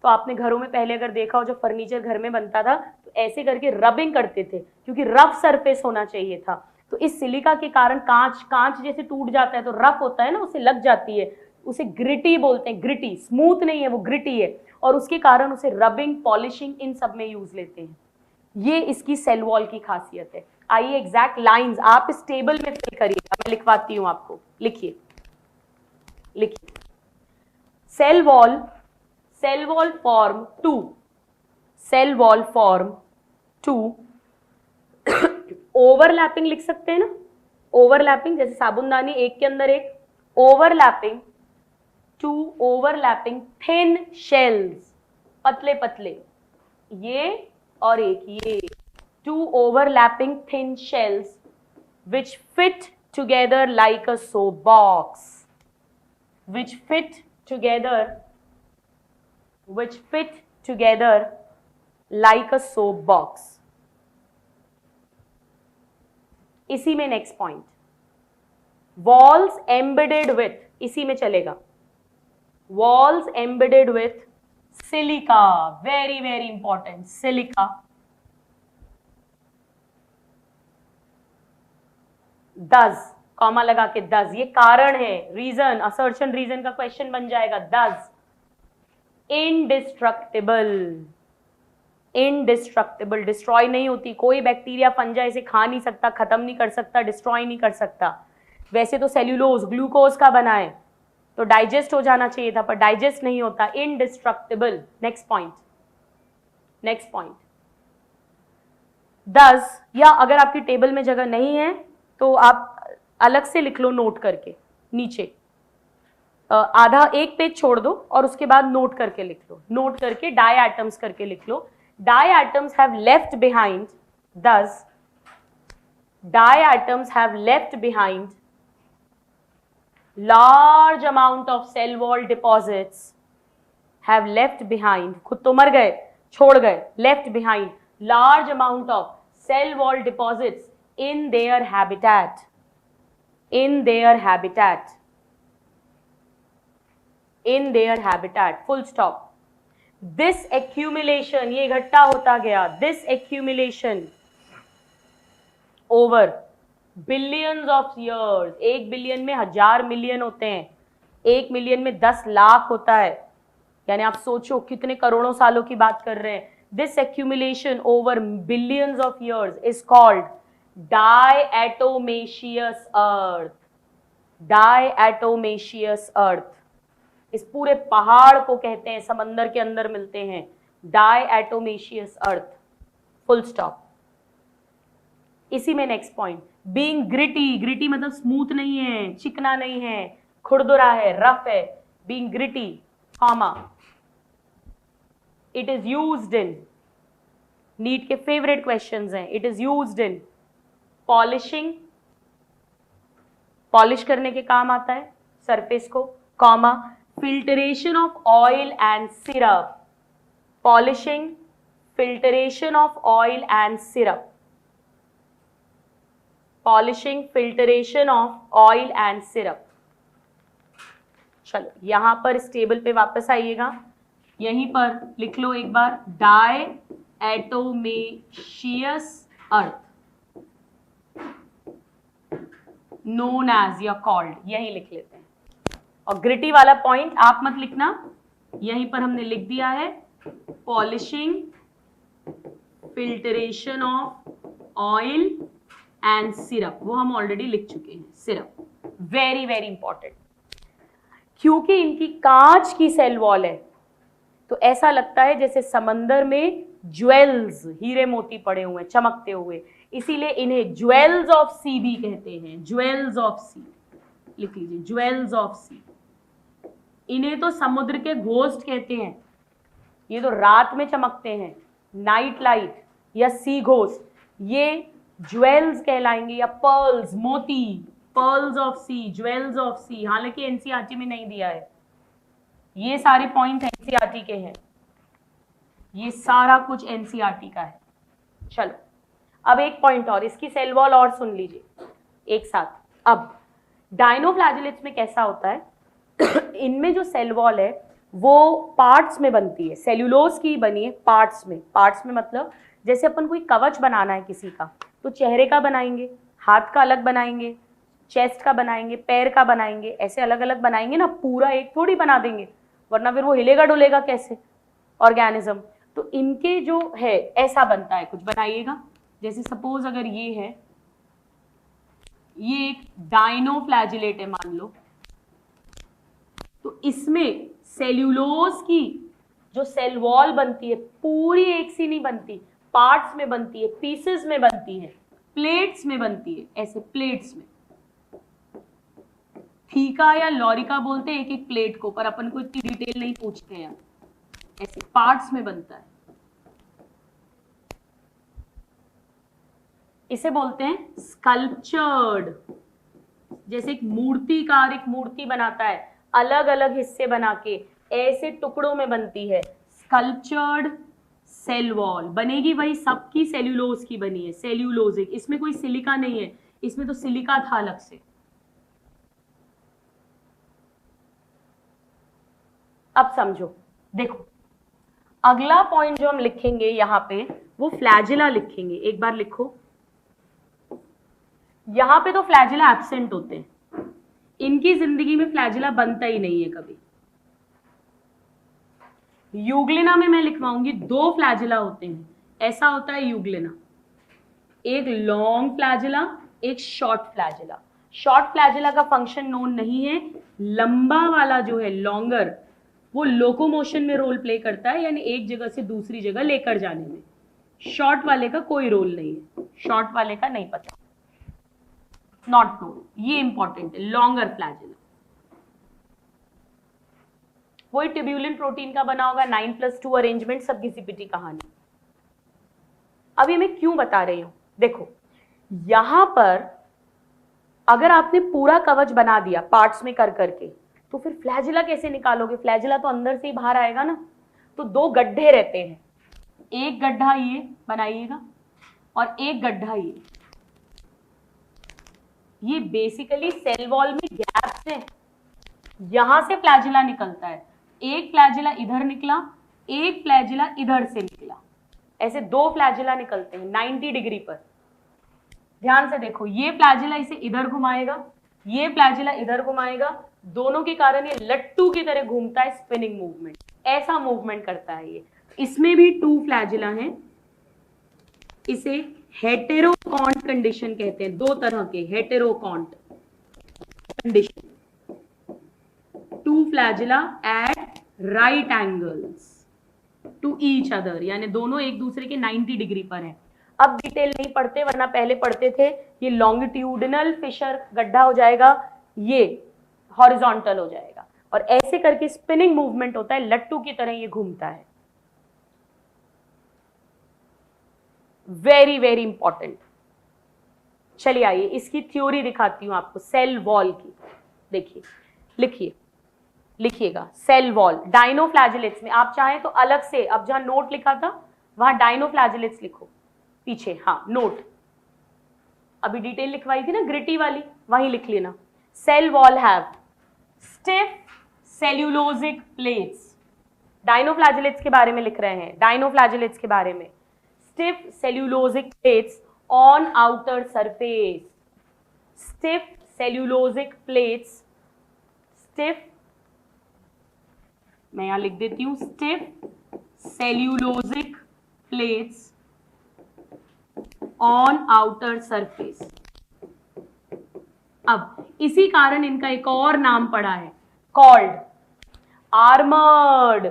तो आपने घरों में पहले अगर देखा हो, जब फर्नीचर घर में बनता था तो ऐसे करके रबिंग करते थे, क्योंकि रफ सरफेस होना चाहिए था। तो इस सिलिका के कारण कांच जैसे टूट जाता है तो रफ होता है ना, उसे लग जाती है, उसे ग्रिटी बोलते हैं। ग्रिटी, स्मूथ नहीं है वो, ग्रिटी है, और उसके कारण उसे रबिंग, पॉलिशिंग, इन सब में यूज लेते हैं। ये इसकी सेल वॉल की खासियत है। आइए एग्जैक्ट लाइंस आप इस टेबल में फिल करिएगा, मैं लिखवाती हूं आपको, लिखिए लिखिए। Cell wall form 2, cell wall form 2, overlapping लिख सकते हैं ना, ओवरलैपिंग, जैसे साबुनदानी एक के अंदर एक, ओवरलैपिंग, 2 ओवरलैपिंग थिन शेल्स, पतले पतले, ये और एक ये, 2 overlapping thin shells which fit together like a soap box, which fit together like a soap box. इसी में next point, walls embedded with, इसी में चलेगा, walls embedded with silica, very very important, silica, does, comma लगा के does, ये कारण है, रीजन, असर्शन रीजन का क्वेश्चन बन जाएगा, does, इनडिस्ट्रक्टेबल, डिस्ट्रॉय नहीं होती, कोई बैक्टीरिया फंजा इसे खा नहीं सकता, खत्म नहीं कर सकता, डिस्ट्रॉय नहीं कर सकता। वैसे तो सेल्यूलोज ग्लूकोज का बना है तो डाइजेस्ट हो जाना चाहिए था, पर डाइजेस्ट नहीं होता, इनडिस्ट्रक्टेबल। नेक्स्ट पॉइंट, does, या अगर आपकी टेबल में जगह नहीं है तो आप अलग से लिख लो नोट करके, नीचे आधा एक पेज छोड़ दो और उसके बाद नोट करके लिख लो, नोट करके डायएटम्स करके लिख लो। Diatoms have left behind, thus diatoms have left behind large amount of cell wall deposits, have left behind, खुद तो मर गए, छोड़ गए, left behind large amount of cell wall deposits in their habitat, full stop. This accumulation, ये इकट्ठा होता गया, this accumulation over billions of years, 1 billion में 1000 मिलियन होते हैं, 1 मिलियन में 10 लाख होता है, यानी आप सोचो कितने करोड़ों सालों की बात कर रहे हैं। This accumulation over billions of years is called diatomaceous earth. Diatomaceous earth. इस पूरे पहाड़ को कहते हैं, समंदर के अंदर मिलते हैं, diatomaceous earth. Full stop. इसी में next point, being gritty. Gritty मतलब स्मूथ नहीं है, चिकना नहीं है, खुरदुरा है, रफ है. Being gritty, comma. It is used in, NEET के फेवरेट क्वेश्चंस हैं, it is used in polishing. Polish करने के काम आता है सरफेस को, comma. Filtration of oil and syrup. Polishing, filtration of oil and syrup. Polishing, filtration of oil and syrup. चलो यहां पर इस टेबल पे वापस आइएगा, यहीं पर लिख लो एक बार, डायएटोमेशियस अर्थ नोन एज या कॉल्ड, यही लिख लेते हैं. और ग्रिटी वाला पॉइंट आप मत लिखना, यहीं पर हमने लिख दिया है, polishing, filtration of oil and syrup. वो हम ऑलरेडी लिख चुके हैं, सिरप. वेरी वेरी इंपॉर्टेंट, क्योंकि इनकी कांच की सेल वॉल है तो ऐसा लगता है जैसे समंदर में ज्वेल्स, हीरे मोती पड़े हुए हैं चमकते हुए, इसीलिए इन्हें ज्वेल्स ऑफ सी भी कहते हैं. ज्वेल्स ऑफ सी लिख लीजिए, ज्वेल्स ऑफ सी. इन्हें तो समुद्र के घोस्ट कहते हैं, ये तो रात में चमकते हैं, नाइट लाइट या सी घोस्ट, ये ज्वेल्स कहलाएंगे, या पर्ल्स, मोती, pearls of sea, jewels of sea. हालांकि एनसीईआरटी में नहीं दिया है, ये सारे पॉइंट एनसीईआरटी के हैं, ये सारा कुछ एनसीईआरटी का है. चलो अब एक पॉइंट और, इसकी सेल वॉल और सुन लीजिए एक साथ. अब डायनोफ्लैजिलेट्स में कैसा होता है, इनमें जो सेल वॉल है वो पार्ट्स में बनती है, सेल्यूलोज की बनी है पार्ट्स में. पार्ट्स में मतलब जैसे अपन कोई कवच बनाना है किसी का, तो चेहरे का बनाएंगे, हाथ का अलग बनाएंगे, चेस्ट का बनाएंगे, पैर का बनाएंगे, ऐसे अलग अलग बनाएंगे ना, पूरा एक थोड़ी बना देंगे, वरना फिर वो हिलेगा डुलेगा कैसे ऑर्गेनिज्म. तो इनके जो है ऐसा बनता है, कुछ बनाइएगा. जैसे सपोज अगर ये है, ये एक डायनोफ्लैजिलेट है मान लो, तो इसमें सेल्यूलोज की जो सेल वॉल बनती है पूरी एक सी नहीं बनती, पार्ट्स में बनती है, पीसेस में बनती है, प्लेट्स में बनती है, ऐसे प्लेट्स में. थीका या लॉरिका बोलते हैं एक एक प्लेट को, पर अपन को इतनी डिटेल नहीं पूछते हैं, ऐसे पार्ट्स में बनता है. इसे बोलते हैं स्कल्पचर्ड. जैसे एक मूर्तिकार एक मूर्ति बनाता है, अलग अलग हिस्से बना के ऐसे टुकड़ों में बनती है, स्कल्पचर्ड सेल वॉल बनेगी. वही सबकी सेल्यूलोज की बनी है, सेल्यूलोजिक. इसमें कोई सिलिका नहीं है, इसमें तो सिलिका था अलग से. अब समझो, देखो अगला पॉइंट जो हम लिखेंगे यहां पे, वो फ्लैजिला लिखेंगे. एक बार लिखो, यहां पे तो फ्लैजिला एब्सेंट होते हैं, इनकी जिंदगी में फ्लैजिला बनता ही नहीं है कभी. यूग्लिना में मैं लिखवाऊंगी 2 फ्लैजिला होते हैं, ऐसा होता है यूग्लिना, एक लॉन्ग फ्लैजिला, एक शॉर्ट फ्लैजिला. शॉर्ट फ्लैजिला का फंक्शन नोन नहीं है, लंबा वाला जो है लॉन्गर, वो लोकोमोशन में रोल प्ले करता है, यानी एक जगह से दूसरी जगह लेकर जाने में. शॉर्ट वाले का कोई रोल नहीं है, शॉर्ट वाले का नहीं पता, नॉट नोन. ये इंपॉर्टेंट है, लॉन्गर फ्लैजिला. वही ट्यूब्यूलिन प्रोटीन का बना होगा, 9+2 अरेंजमेंट, सब घिसी-पिटी कहानी. अब ये मैं क्यों बता रही हूं, देखो यहां पर अगर आपने पूरा कवच बना दिया पार्ट्स में कर करके, तो फिर फ्लैजिला कैसे निकालोगे? फ्लैजिला तो अंदर से ही बाहर आएगा ना. तो 2 गड्ढे रहते हैं, एक गड्ढा ये बनाइएगा और एक गड्ढा ये बेसिकली सेल वॉल में गैप्स हैं, यहां से फ्लैजिला निकलता है. एक फ्लैजिला इधर निकला, एक फ्लैजिला इधर से निकला, ऐसे 2 फ्लैजिला निकलते हैं 90 डिग्री पर. ध्यान से देखो, ये फ्लैजिला इसे इधर घुमाएगा, ये फ्लैजिला इधर घुमाएगा, दोनों के कारण ये लट्टू की तरह घूमता है, स्पिनिंग मूवमेंट, ऐसा मूवमेंट करता है ये. इसमें भी 2 फ्लैजिला हैं। इसे हेटेरोकॉन्ट कंडीशन कहते हैं, 2 तरह के heterokont condition. 2 flagella at right angles to each other, यानी दोनों एक दूसरे के 90 डिग्री पर हैं। अब डिटेल नहीं पढ़ते, वरना पहले पढ़ते थे। ये लॉन्गिट्यूडनल फिशर गड्ढा हो जाएगा, ये हॉरिजॉन्टल हो जाएगा, और ऐसे करके स्पिनिंग मूवमेंट होता है, लट्टू की तरह ये घूमता है। Very very important. चलिए आइए इसकी थ्योरी दिखाती हूं आपको सेल वॉल की। देखिए, लिखिए, लिखिएगा सेल वॉल। डायनोफ्लैजिलेट्स में आप चाहें तो अलग से, अब जहां नोट लिखा था वहां डायनोफ्लैजिलेट्स लिखो पीछे, हाँ नोट, अभी डिटेल लिखवाई थी ना ग्रिटी वाली, वहीं लिख लेना। Cell wall have stiff cellulosic plates, dinoflagellates के बारे में लिख रहे हैं, डायनोफ्लैजिलेट्स के बारे में। Stiff cellulosic plates on outer surface, stiff cellulosic plates, stiff, मैं यहां लिख देती हूं, stiff cellulosic plates on outer surface. अब इसी कारण इनका एक और नाम पड़ा है, कॉल्ड आर्मर्ड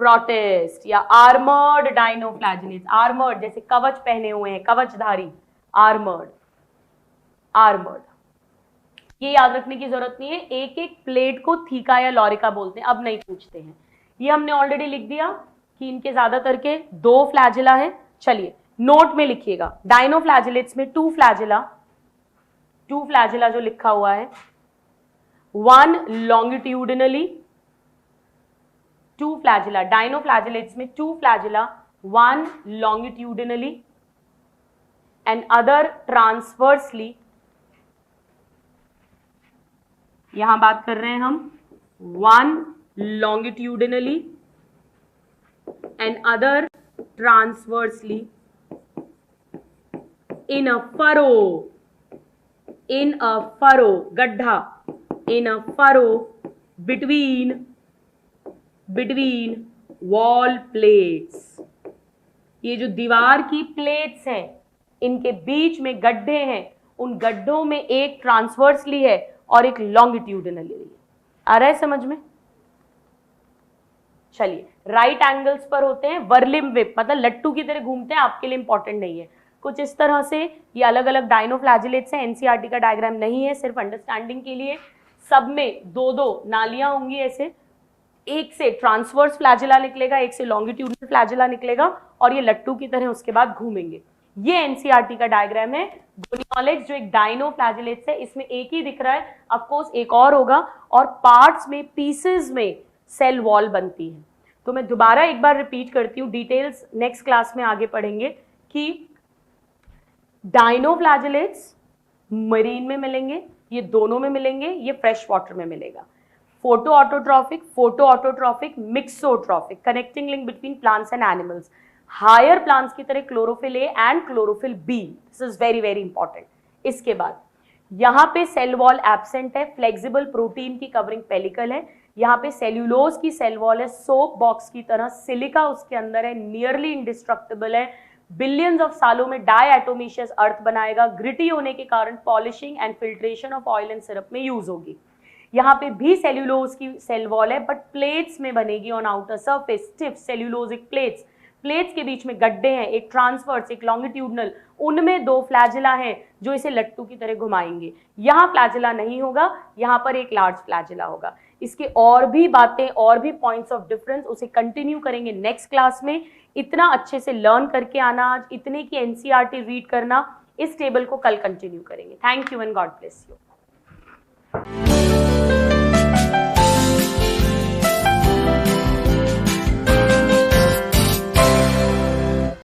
प्रोटिस्ट या आर्मर्ड डायनोफ्लैजिलेट्स। आर्मर्ड जैसे कवच पहने हुए हैं, कवचधारी, आर्मर्ड, आर्मर्ड। ये याद रखने की जरूरत नहीं है, एक एक प्लेट को थीका या लॉरिका बोलते हैं, अब नहीं पूछते हैं। ये हमने ऑलरेडी लिख दिया कि इनके ज्यादातर के 2 फ्लैजिला है। चलिए नोट में लिखिएगा, डायनोफ्लैजिलेट्स में 2 फ्लैजिला, 2 फ्लैजिला जो लिखा हुआ है, 1 लॉन्गिट्यूडनली, 2 फ्लैजिला, डायनोफ्लैजिलेट्स में 2 flagella, 1 longitudinally and other transversely। यहां बात कर रहे हैं हम 1 longitudinally and other transversely in a furrow, in a furrow, गड्ढा, in a furrow between wall plates। ये जो दीवार की प्लेट्स हैं, इनके बीच में गड्ढे हैं, उन गड्ढों में एक ट्रांसवर्सली है और एक लॉन्गिट्यूडनली है। आ रहा है समझ में? चलिए, राइट एंगल्स पर होते हैं, वर्लिम विप, मतलब लट्टू की तरह घूमते हैं, आपके लिए इंपॉर्टेंट नहीं है। कुछ इस तरह से ये अलग अलग डायनोफ्लैजिलेट्स हैं, एनसीईआरटी का डायग्राम नहीं है, सिर्फ अंडरस्टैंडिंग के लिए। सब में 2-2 नालियां होंगी, ऐसे एक से ट्रांसवर्स फ्लैजिला निकलेगा, एक से लॉन्गिट्यूडनल फ्लैजिला निकलेगा, और ये लट्टू की तरह उसके बाद घूमेंगे। ये एनसीईआरटी का डायग्राम है। गोनियोलेक्स जो एक डायनोफ्लैजिलेट्स है, इसमें एक ही दिख रहा है, ऑफ कोर्स एक और होगा, और पार्ट्स में, पीसेस में सेल वॉल बनती है। तो मैं दोबारा एक बार रिपीट करती हूँ, डिटेल्स नेक्स्ट क्लास में आगे पढ़ेंगे कि डायनोफ्लैजिलेट्स मरीन में मिलेंगे, ये दोनों में मिलेंगे, ये फ्रेश वाटर में मिलेगा। Photo autotrophic, mixotrophic, connecting link between plants and animals. Higher plants की तरह chlorophyll A and chlorophyll B, this is very very important. इसके बाद यहाँ पे सेल वॉल एब्सेंट है, फ्लेक्सिबल प्रोटीन की कवरिंग पेलिकल है। यहाँ पे सेल्यूलोज की सेल वॉल है, सोप बॉक्स की तरह, सिलिका उसके अंदर है, नियरली इंडिस्ट्रक्टिबल है, बिलियंस ऑफ सालों में डायएटोमिशियस अर्थ बनाएगा, ग्रिटी होने के कारण polishing and filtration of oil and syrup में यूज होगी। यहाँ पे भी सेल्यूलोज की सेल वॉल है, बट प्लेट्स में बनेगी on outer surface, stiff cellulosic plates. Plates के बीच में गड्ढे हैं, एक ट्रांसवर्स, एक लॉन्गिट्यूडनल, उनमें 2 फ्लैजिला हैं जो इसे लट्टू की तरह घुमाएंगे। यहाँ फ्लैजिला नहीं होगा, यहाँ पर एक लार्ज फ्लैजिला होगा। इसके और भी बातें, और भी पॉइंट्स ऑफ डिफरेंस, उसे कंटिन्यू करेंगे नेक्स्ट क्लास में। इतना अच्छे से लर्न करके आना आज, इतने की एनसीईआरटी रीड करना, इस टेबल को कल कंटिन्यू करेंगे। Thank you and God bless you.